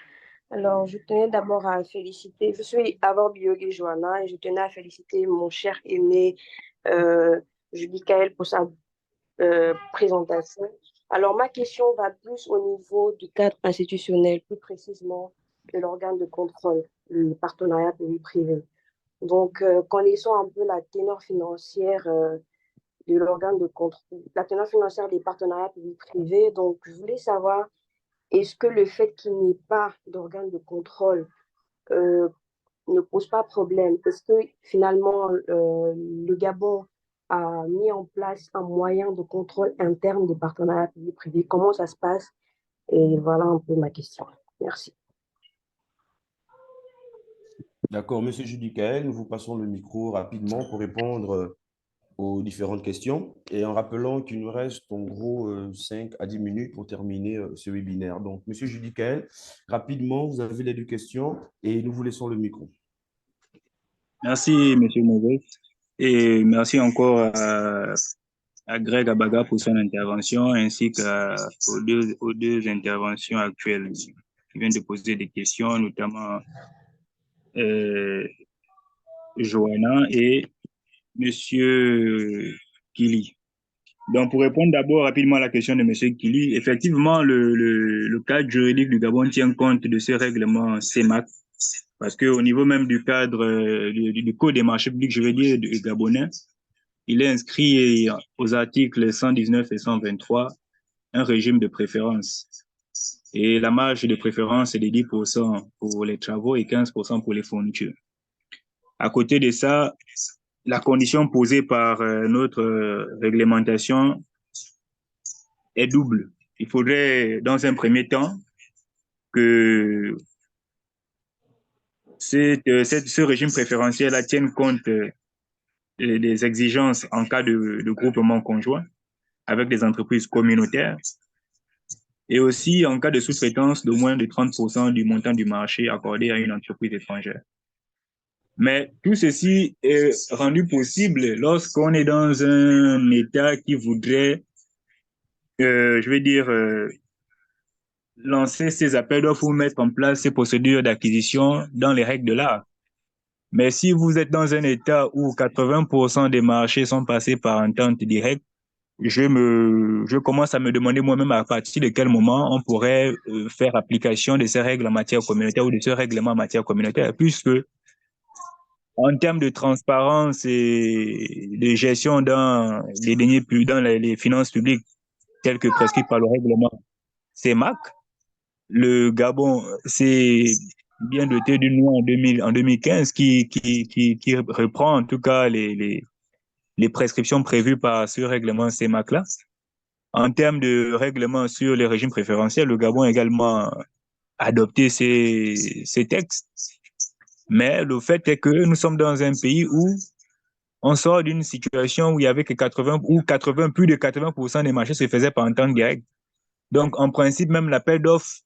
Alors, je tenais d'abord à féliciter, je suis Avor Biogi Johanna et je tenais à féliciter mon cher aîné Judy Kael pour sa présentation. Alors, ma question va plus au niveau du cadre institutionnel, plus précisément de l'organe de contrôle, le partenariat public-privé. Donc, connaissons un peu la ténor financière de l'organe de contrôle, la teneur financière des partenariats publics-privés. Donc, je voulais savoir, est-ce que le fait qu'il n'y ait pas d'organe de contrôle ne pose pas problème? Est-ce que finalement, le Gabon a mis en place un moyen de contrôle interne des partenariats publics-privés? Comment ça se passe? Et voilà un peu ma question. Merci. D'accord, Monsieur Judicaël, nous vous passons le micro rapidement pour répondre aux différentes questions et en rappelant qu'il nous reste en gros 5 à 10 minutes pour terminer ce webinaire. Donc, Monsieur Judicaël, rapidement, vous avez les deux questions et nous vous laissons le micro. Merci, Monsieur Mauvais. Et merci encore à Greg Abaga pour son intervention, ainsi qu'aux deux interventions actuelles qui viennent de poser des questions, notamment Johanna et Monsieur Kili. Donc, pour répondre d'abord rapidement à la question de Monsieur Kili, effectivement, le cadre juridique du Gabon tient compte de ce règlement CEMAC, parce qu'au niveau même du cadre du Code des marchés publics, je veux dire, du Gabonais, il est inscrit aux articles 119 et 123 un régime de préférence. Et la marge de préférence est de 10% pour les travaux et 15% pour les fournitures. À côté de ça, la condition posée par notre réglementation est double. Il faudrait, dans un premier temps, que ce régime préférentiel tienne compte des exigences en cas de groupement conjoint avec des entreprises communautaires et aussi en cas de sous-traitance de moins de 30% du montant du marché accordé à une entreprise étrangère. Mais tout ceci est rendu possible lorsqu'on est dans un État qui voudrait, je vais dire, lancer ces appels d'offres ou mettre en place ces procédures d'acquisition dans les règles de l'art. Mais si vous êtes dans un État où 80% des marchés sont passés par entente directe, je commence à me demander moi-même à partir de quel moment on pourrait faire application de ces règles en matière communautaire ou de ce règlement en matière communautaire, puisque en termes de transparence et de gestion dans les deniers publics, dans les finances publiques, telles que prescrites par le règlement CEMAC, le Gabon s'est bien doté d'une loi en 2015 qui reprend en tout cas les prescriptions prévues par ce règlement CEMAC-là. En termes de règlement sur les régimes préférentiels, le Gabon a également adopté ces textes. Mais le fait est que nous sommes dans un pays où on sort d'une situation où il y avait que 80, ou 80, plus de 80% des marchés se faisaient par entente directe. Donc, en principe, même l'appel d'offres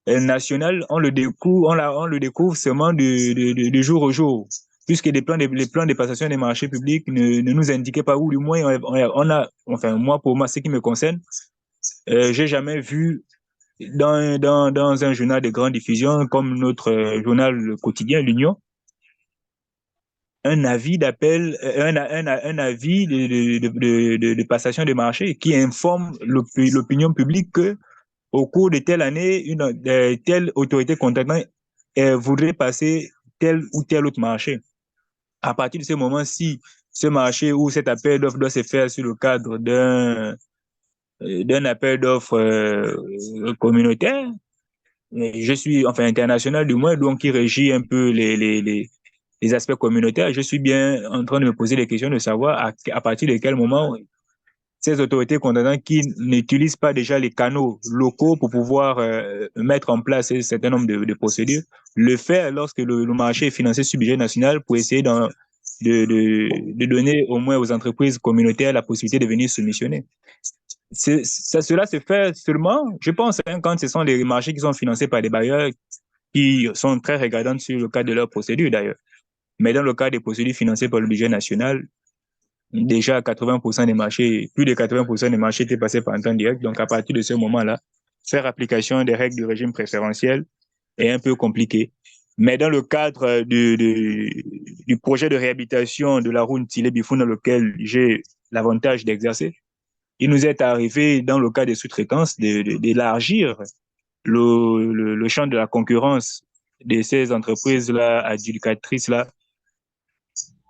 national, on le découvre, on le découvre seulement de jour au jour, puisque les plans de passation des marchés publics ne nous indiquaient pas, ou du moins, enfin, moi, pour moi, ce qui me concerne, j'ai jamais vu dans un journal de grande diffusion comme notre journal quotidien, l'Union, un avis d'appel, un avis de passation de marché qui informe l'opinion publique que au cours de telle année, telle autorité contractante voudrait passer tel ou tel autre marché. À partir de ce moment, si ce marché ou cet appel d'offres doit se faire sur le cadre d'un appel d'offres communautaire, je suis, enfin international du moins, donc qui régit un peu les aspects communautaires, je suis bien en train de me poser les questions de savoir à partir de quel moment ces autorités condamnantes qui n'utilisent pas déjà les canaux locaux pour pouvoir mettre en place un certain nombre de procédures, le faire lorsque le marché est financé sur budget national pour essayer de donner au moins aux entreprises communautaires la possibilité de venir soumissionner. Cela se fait seulement, je pense, hein, quand ce sont des marchés qui sont financés par des bailleurs qui sont très regardants sur le cadre de leurs procédures d'ailleurs. Mais dans le cas des procédures financées par le budget national, déjà 80% des marchés, plus de 80% des marchés étaient passés par un temps direct. Donc, à partir de ce moment-là, faire application des règles du régime préférentiel est un peu compliqué. Mais dans le cadre du projet de réhabilitation de la route Tilé-Bifou, dans lequel j'ai l'avantage d'exercer, il nous est arrivé, dans le cas des sous-traitances, d'élargir le champ de la concurrence de ces entreprises-là, adjudicatrices-là,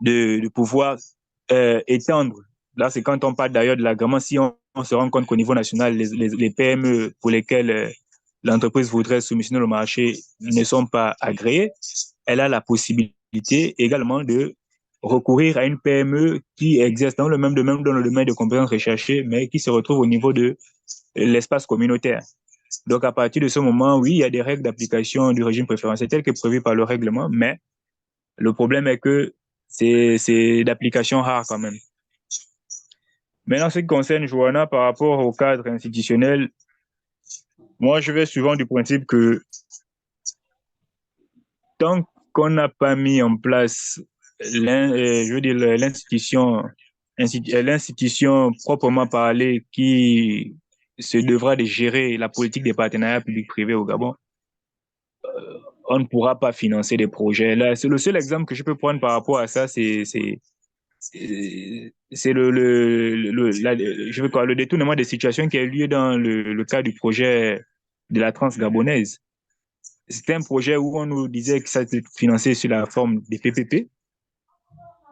de pouvoir étendre. Là, c'est quand on parle d'ailleurs de l'agrément, si on se rend compte qu'au niveau national, les PME pour lesquelles l'entreprise voudrait soumissionner le marché ne sont pas agréées, elle a la possibilité également de recourir à une PME qui exerce dans le même domaine, dans le domaine de compétences recherchées, mais qui se retrouve au niveau de l'espace communautaire. Donc, à partir de ce moment, oui, il y a des règles d'application du régime préférentiel telles que prévues par le règlement, mais le problème est que c'est d'application rare quand même. Maintenant, ce qui concerne Joanna par rapport au cadre institutionnel, moi, je vais souvent du principe que tant qu'on n'a pas mis en place l'institution proprement parlée qui se devra de gérer la politique des partenariats publics-privés au Gabon, on ne pourra pas financer des projets. Là, c'est le seul exemple que je peux prendre par rapport à ça, c'est le détournement des situations qui a eu lieu dans le cas du projet de la Trans-Gabonaise. C'était un projet où on nous disait que ça était financé sur la forme des PPP,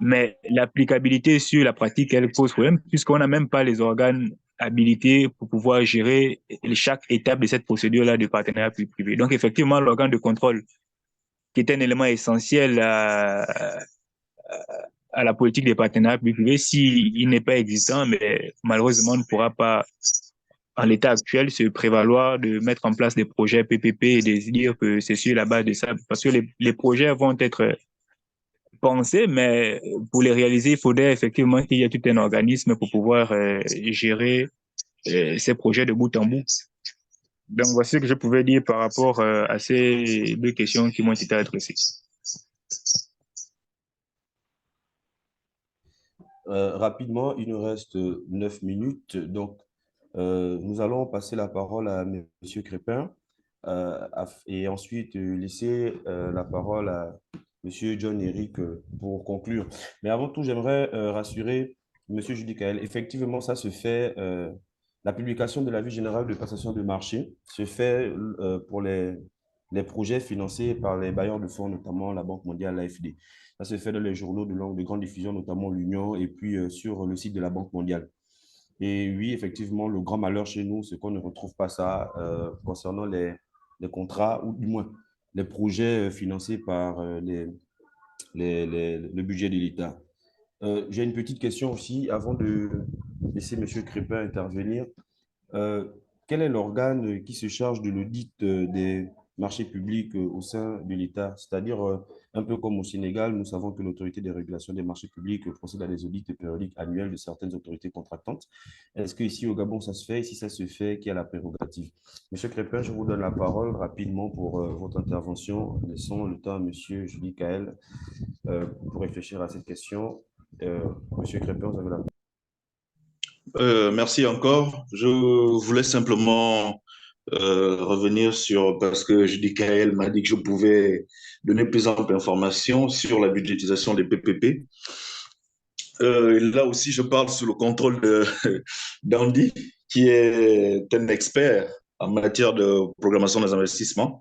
mais l'applicabilité sur la pratique, elle pose problème puisqu'on n'a même pas les organes habilités pour pouvoir gérer chaque étape de cette procédure-là de partenariat public-privé. Donc, effectivement, l'organe de contrôle, qui est un élément essentiel à la politique des partenariats publics-privés, s'il n'est pas existant, mais malheureusement, on ne pourra pas, en l'état actuel, se prévaloir de mettre en place des projets PPP et de dire que c'est sur la base de ça, parce que les projets vont être pensés, mais pour les réaliser, il faudrait effectivement qu'il y ait tout un organisme pour pouvoir gérer ces projets de bout en bout. Donc, voici ce que je pouvais dire par rapport à ces deux questions qui m'ont été adressées. Rapidement, il nous reste 9 minutes. Donc, nous allons passer la parole à M. Crépin et ensuite laisser la parole à M. John-Éric pour conclure. Mais avant tout, j'aimerais rassurer M. Judicaël. Effectivement, ça se fait. La publication de l'avis général de passation de marché se fait pour les projets financés par les bailleurs de fonds, notamment la Banque mondiale, l'AFD. Ça se fait dans les journaux de grande diffusion, notamment l'Union, et puis sur le site de la Banque mondiale. Et oui, effectivement, le grand malheur chez nous, c'est qu'on ne retrouve pas ça concernant les contrats, ou du moins les projets financés par le budget de l'État. J'ai une petite question aussi, avant de laisser M. Crépin intervenir. Quel est l'organe qui se charge de l'audit marchés publics au sein de l'État. C'est-à-dire, un peu comme au Sénégal, nous savons que l'autorité de régulation des marchés publics procède à des audits périodiques annuels de certaines autorités contractantes. Est-ce qu'ici au Gabon, ça se fait? Et si ça se fait, qui a la prérogative? Monsieur Crépin, je vous donne la parole rapidement pour votre intervention. Laissons le temps à Monsieur Julie Kael pour réfléchir à cette question. Monsieur Crépin, vous avez la parole. Merci encore. Je voulais simplement revenir sur, parce que Judy Kael m'a dit que je pouvais donner plus ample information sur la budgétisation des PPP. Là aussi, je parle sous le contrôle d'Andy, qui est un expert en matière de programmation des investissements.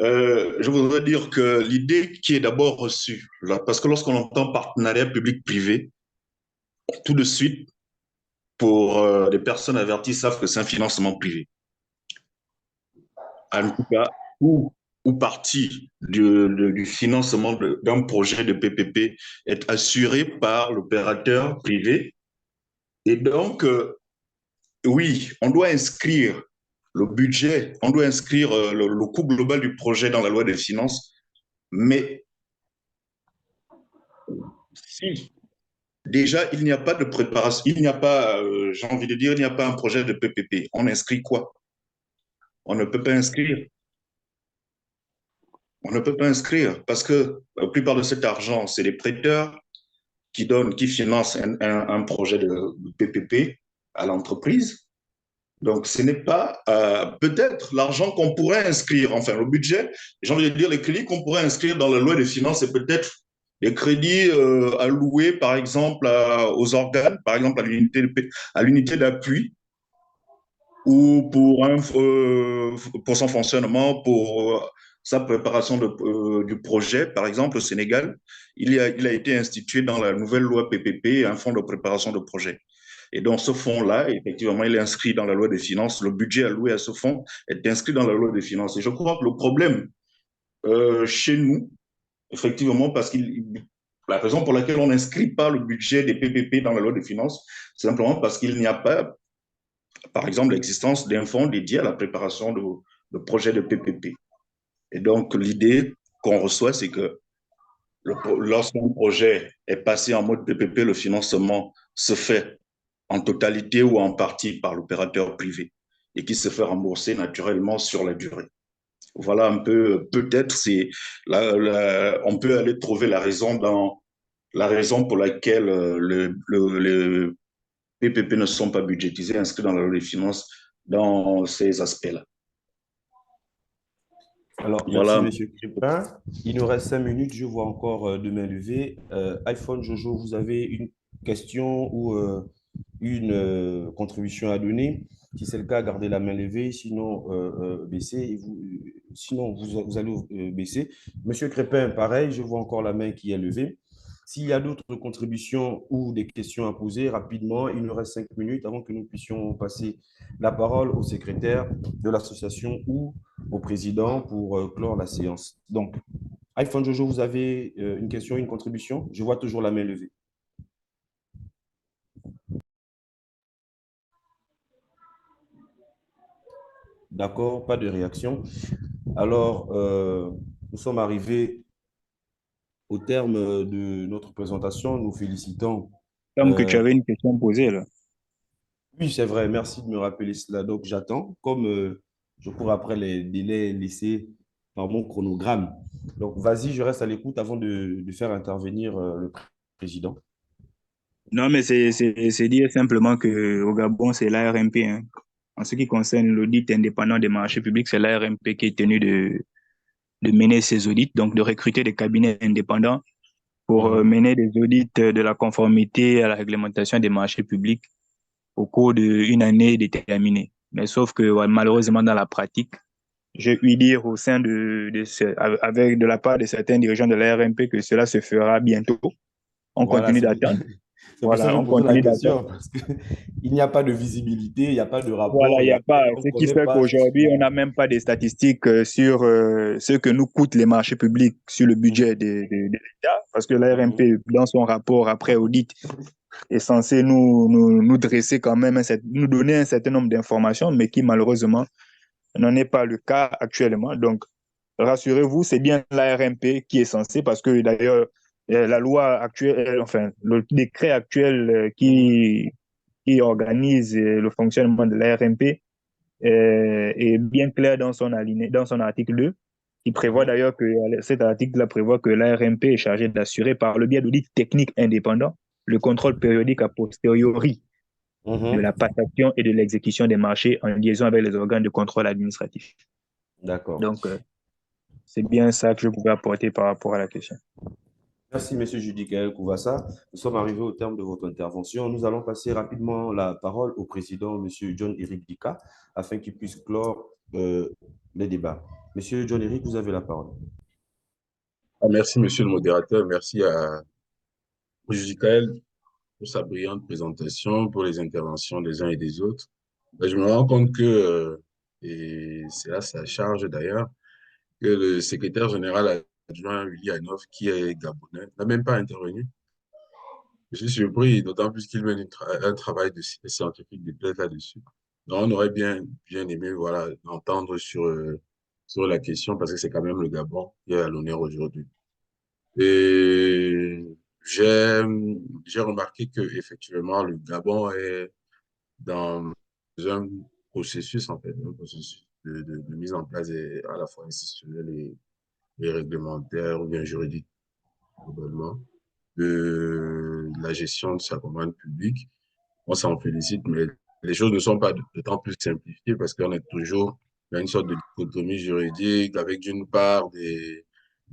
Je voudrais dire que l'idée qui est d'abord reçue, là, parce que lorsqu'on entend partenariat public-privé, tout de suite, pour des personnes averties, savent que c'est un financement privé. En tout cas, ou partie du financement d'un projet de PPP est assurée par l'opérateur privé. Et donc, oui, on doit inscrire le budget, on doit inscrire le coût global du projet dans la loi des finances, mais si déjà il n'y a pas de préparation, il n'y a pas, j'ai envie de dire, il n'y a pas un projet de PPP, on inscrit quoi? On ne peut pas inscrire. On ne peut pas inscrire parce que la plupart de cet argent, c'est les prêteurs qui donnent, qui financent un projet de PPP à l'entreprise. Donc, ce n'est pas peut-être l'argent qu'on pourrait inscrire, enfin le budget, j'ai envie de dire les crédits qu'on pourrait inscrire dans la loi des finances, c'est peut-être les crédits alloués, par exemple, aux organes, par exemple à l'unité d'appui ou pour son fonctionnement, pour sa préparation du projet. Par exemple, au Sénégal, il a été institué dans la nouvelle loi PPP un fonds de préparation de projet. Et donc, ce fonds-là, effectivement, il est inscrit dans la loi des finances. Le budget alloué à ce fonds est inscrit dans la loi des finances. Et je crois que le problème chez nous, effectivement, parce que la raison pour laquelle on n'inscrit pas le budget des PPP dans la loi des finances, c'est simplement parce qu'il n'y a pas, par exemple, l'existence d'un fonds dédié à la préparation de projets de PPP. Et donc, l'idée qu'on reçoit, c'est que lorsqu'un projet est passé en mode PPP, le financement se fait en totalité ou en partie par l'opérateur privé et qui se fait rembourser naturellement sur la durée. Voilà un peu, peut-être, on peut aller trouver la raison pour laquelle les PPP ne sont pas budgétisés, inscrits dans la loi des finances dans ces aspects-là. Alors, voilà. merci, M. Crépin. Il nous reste 5 minutes. Je vois encore deux mains levées. iPhone Jojo, vous avez une question ou une contribution à donner? Si c'est le cas, gardez la main levée. Sinon, baissez. Sinon, vous allez baisser. Monsieur Crépin, pareil, je vois encore la main qui est levée. S'il y a d'autres contributions ou des questions à poser rapidement, il nous reste 5 minutes avant que nous puissions passer la parole au secrétaire de l'association ou au président pour clore la séance. Donc, iPhone Jojo, vous avez une question, une contribution? Je vois toujours la main levée. D'accord, pas de réaction. Alors, nous sommes arrivés au terme de notre présentation. Nous félicitons. Comme que tu avais une question posée, là. Oui, c'est vrai. Merci de me rappeler cela. Donc, j'attends. Comme je cours après les délais laissés par mon chronogramme. Donc, vas-y, je reste à l'écoute avant de faire intervenir le président. Non, mais c'est dire simplement qu'au Gabon, c'est l'ARMP. Hein. En ce qui concerne l'audit indépendant des marchés publics, c'est l'ARMP qui est tenu de mener ces audits, donc de recruter des cabinets indépendants pour mener des audits de la conformité à la réglementation des marchés publics au cours d'une année déterminée. Mais sauf que ouais, malheureusement, dans la pratique, j'ai eu dire au sein avec de la part de certains dirigeants de l'ARMP que cela se fera bientôt. On continue d'attendre. C'est pour ça que je pose la question, parce qu'il n'y a pas de visibilité, il n'y a pas de rapport. Voilà, il n'y a pas. Ce qui fait qu'aujourd'hui, on n'a même pas de statistiques sur ce que nous coûtent les marchés publics sur le budget de l'État, parce que l'ARMP, dans son rapport après audit, est censé nous dresser quand même, nous donner un certain nombre d'informations, mais qui malheureusement n'en est pas le cas actuellement. Donc, rassurez-vous, c'est bien l'ARMP qui est censé, parce que d'ailleurs, la loi actuelle, enfin, le décret actuel qui organise le fonctionnement de l'ARMP est bien clair dans dans son article 2, qui prévoit d'ailleurs que cet article-là prévoit que l'ARMP est chargé d'assurer par le biais d'audits techniques indépendants le contrôle périodique a posteriori de la passation et de l'exécution des marchés en liaison avec les organes de contrôle administratif. D'accord. Donc, c'est bien ça que je pouvais apporter par rapport à la question. Merci, M. Judicaël Kouvassa. Nous sommes arrivés au terme de votre intervention. Nous allons passer rapidement la parole au président, M. John-Éric Dika, afin qu'il puisse clore les débats. Monsieur John-Éric, vous avez la parole. Merci, monsieur le modérateur. Merci à Judicaël pour sa brillante présentation, pour les interventions des uns et des autres. Je me rends compte que, et c'est là sa charge d'ailleurs, que le secrétaire général adjoint Willy Hanoff, qui est gabonais, n'a même pas intervenu. Je suis surpris, d'autant plus qu'il mène un travail de scientifique de plaide là-dessus. Donc, on aurait bien aimé voilà, entendre sur la question, parce que c'est quand même le Gabon qui est à l'honneur aujourd'hui. Et j'ai remarqué que effectivement le Gabon est dans un processus, en fait, un processus de mise en place à la fois institutionnel et réglementaire ou bien juridique, globalement, de la gestion de sa commande publique. On s'en félicite, mais les choses ne sont pas d'autant plus simplifiées parce qu'on est toujours dans une sorte de dichotomie juridique avec d'une part des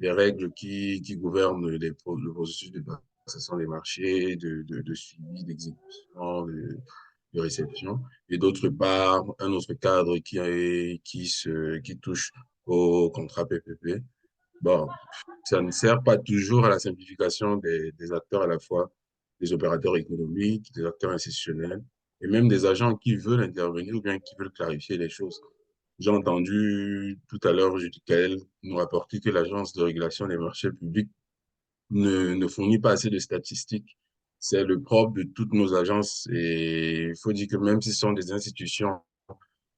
règles qui gouvernent le processus de passation des marchés, de suivi, d'exécution, de réception, et d'autre part, un autre cadre qui touche au contrat PPP. Bon, ça ne sert pas toujours à la simplification des acteurs à la fois, des opérateurs économiques, des acteurs institutionnels, et même des agents qui veulent intervenir ou bien qui veulent clarifier les choses. J'ai entendu tout à l'heure Judicaël nous rapporter que l'Agence de régulation des marchés publics ne fournit pas assez de statistiques. C'est le propre de toutes nos agences et il faut dire que même si ce sont des institutions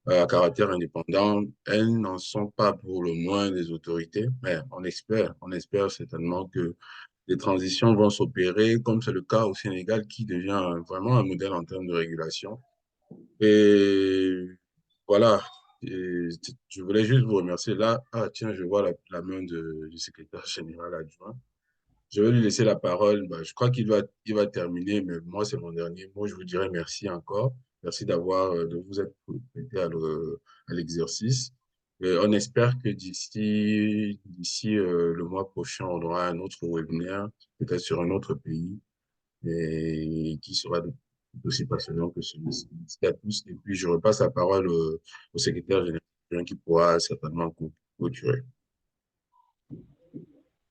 à caractère indépendant, elles n'en sont pas pour le moins des autorités, mais on espère certainement que les transitions vont s'opérer, comme c'est le cas au Sénégal, qui devient vraiment un modèle en termes de régulation. Et voilà, et je voulais juste vous remercier là. Ah tiens, je vois la main du secrétaire général adjoint. Je vais lui laisser la parole. Bah, je crois il va terminer, mais moi, c'est mon dernier mot. Je vous dirais merci encore. Merci de vous être prêté à l'exercice. Et on espère que d'ici le mois prochain, on aura un autre webinaire, peut-être sur un autre pays, et qui sera aussi passionnant que celui-ci. Merci à tous. Et puis, je repasse la parole au secrétaire général qui pourra certainement clôturer.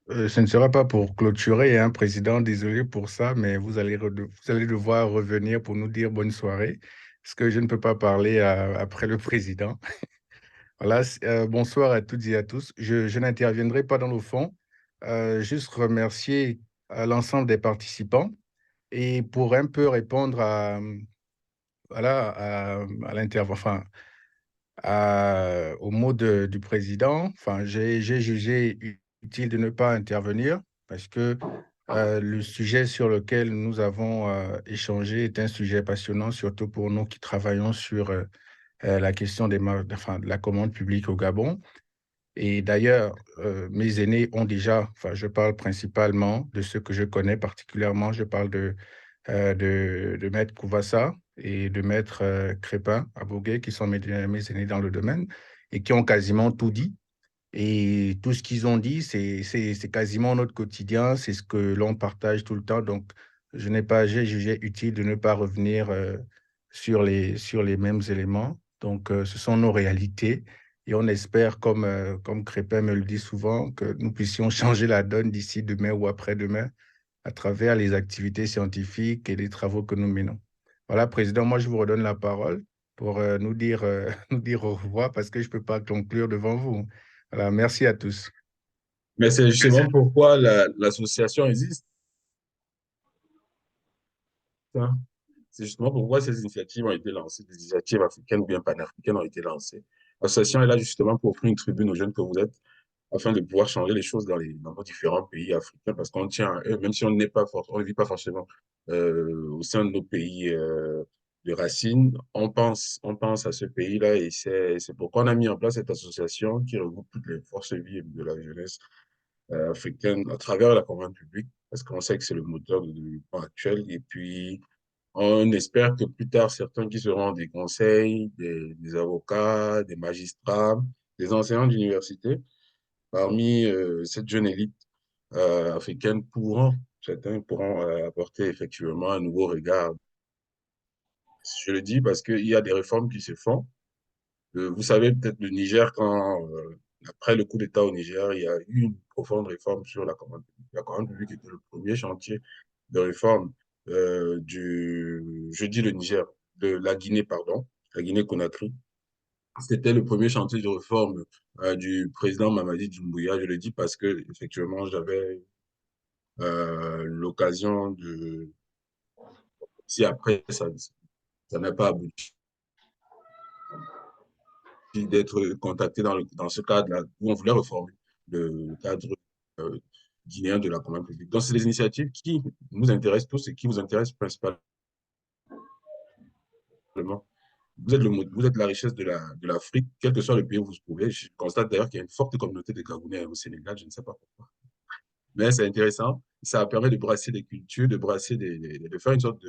Ce ne sera pas pour clôturer, hein, Président, désolé pour ça, mais vous allez devoir revenir pour nous dire bonne soirée, parce que je ne peux pas parler après le Président. Voilà, bonsoir à toutes et à tous. Je n'interviendrai pas dans le fond, juste remercier l'ensemble des participants et pour un peu répondre voilà, l'intervention, au mot du président. Enfin, j'ai jugé utile de ne pas intervenir parce que le sujet sur lequel nous avons échangé est un sujet passionnant, surtout pour nous qui travaillons sur la question de la commande publique au Gabon. Et d'ailleurs, mes aînés ont déjà, enfin, je parle principalement de ceux que je connais particulièrement, je parle de Maître Kouvassa et de Maître Crépin à Bogué, qui sont mes aînés dans le domaine et qui ont quasiment tout dit. Et tout ce qu'ils ont dit, c'est quasiment notre quotidien, c'est ce que l'on partage tout le temps. Donc, j'ai jugé utile de ne pas revenir sur les mêmes éléments. Donc, ce sont nos réalités. Et on espère, comme Crépin me le dit souvent, que nous puissions changer la donne d'ici demain ou après-demain à travers les activités scientifiques et les travaux que nous menons. Voilà, Président, moi, je vous redonne la parole pour nous dire au revoir parce que je ne peux pas conclure devant vous. Voilà, merci à tous. Mais c'est justement pourquoi l'association existe. C'est justement pourquoi ces initiatives ont été lancées, des initiatives africaines ou bien panafricaines ont été lancées. L'association est là justement pour offrir une tribune aux jeunes que vous êtes, afin de pouvoir changer les choses dans nos différents pays africains, parce qu'on tient à eux, même si on n'est pas on ne vit pas forcément au sein de nos pays de racines, on pense à ce pays-là, et c'est pourquoi on a mis en place cette association qui regroupe toutes les forces vives de la jeunesse africaine à travers la commande publique, parce qu'on sait que c'est le moteur de développement actuel. Et puis, on espère que plus tard, certains qui seront des conseils, des avocats, des magistrats, des enseignants d'université, parmi cette jeune élite africaine, certains pourront apporter effectivement un nouveau regard. Je le dis parce qu'il y a des réformes qui se font. Vous savez, peut-être le Niger, après le coup d'État au Niger, il y a eu une profonde réforme sur la commande publique. La commande publique était le premier chantier de réforme je dis le Niger, de la Guinée, pardon, la Guinée-Conakry. C'était le premier chantier de réforme du président Mamadi Doumbouya. Je le dis parce que, effectivement, j'avais l'occasion de, si après ça n'a pas abouti, d'être contacté dans ce cadre-là où on voulait réformer le cadre guinéen de la commande publique. Donc, c'est des initiatives qui nous intéressent tous et qui vous intéressent principalement. Vous êtes la richesse de l'Afrique, quel que soit le pays où vous vous trouvez. Je constate d'ailleurs qu'il y a une forte communauté de Gabonais au Sénégal, je ne sais pas pourquoi. Mais c'est intéressant, ça permet de brasser des cultures, de brasser de faire une sorte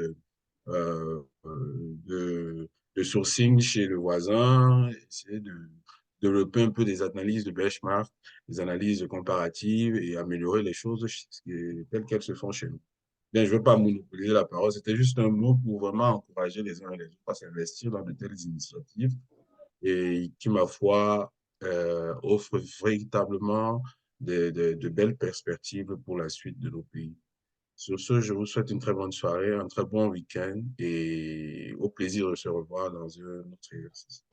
euh, de sourcing chez le voisin, essayer de développer un peu des analyses de benchmark, des analyses comparatives et améliorer les choses telles qu'elles se font chez nous. Bien, je ne veux pas monopoliser la parole, c'était juste un mot pour vraiment encourager les uns et les autres à s'investir dans de telles initiatives et qui, ma foi, offrent véritablement de belles perspectives pour la suite de nos pays. Sur ce, je vous souhaite une très bonne soirée, un très bon week-end et au plaisir de se revoir dans un autre exercice.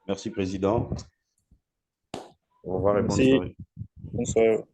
Merci, Président. Au revoir et bonne Merci. soirée. Bonne soirée.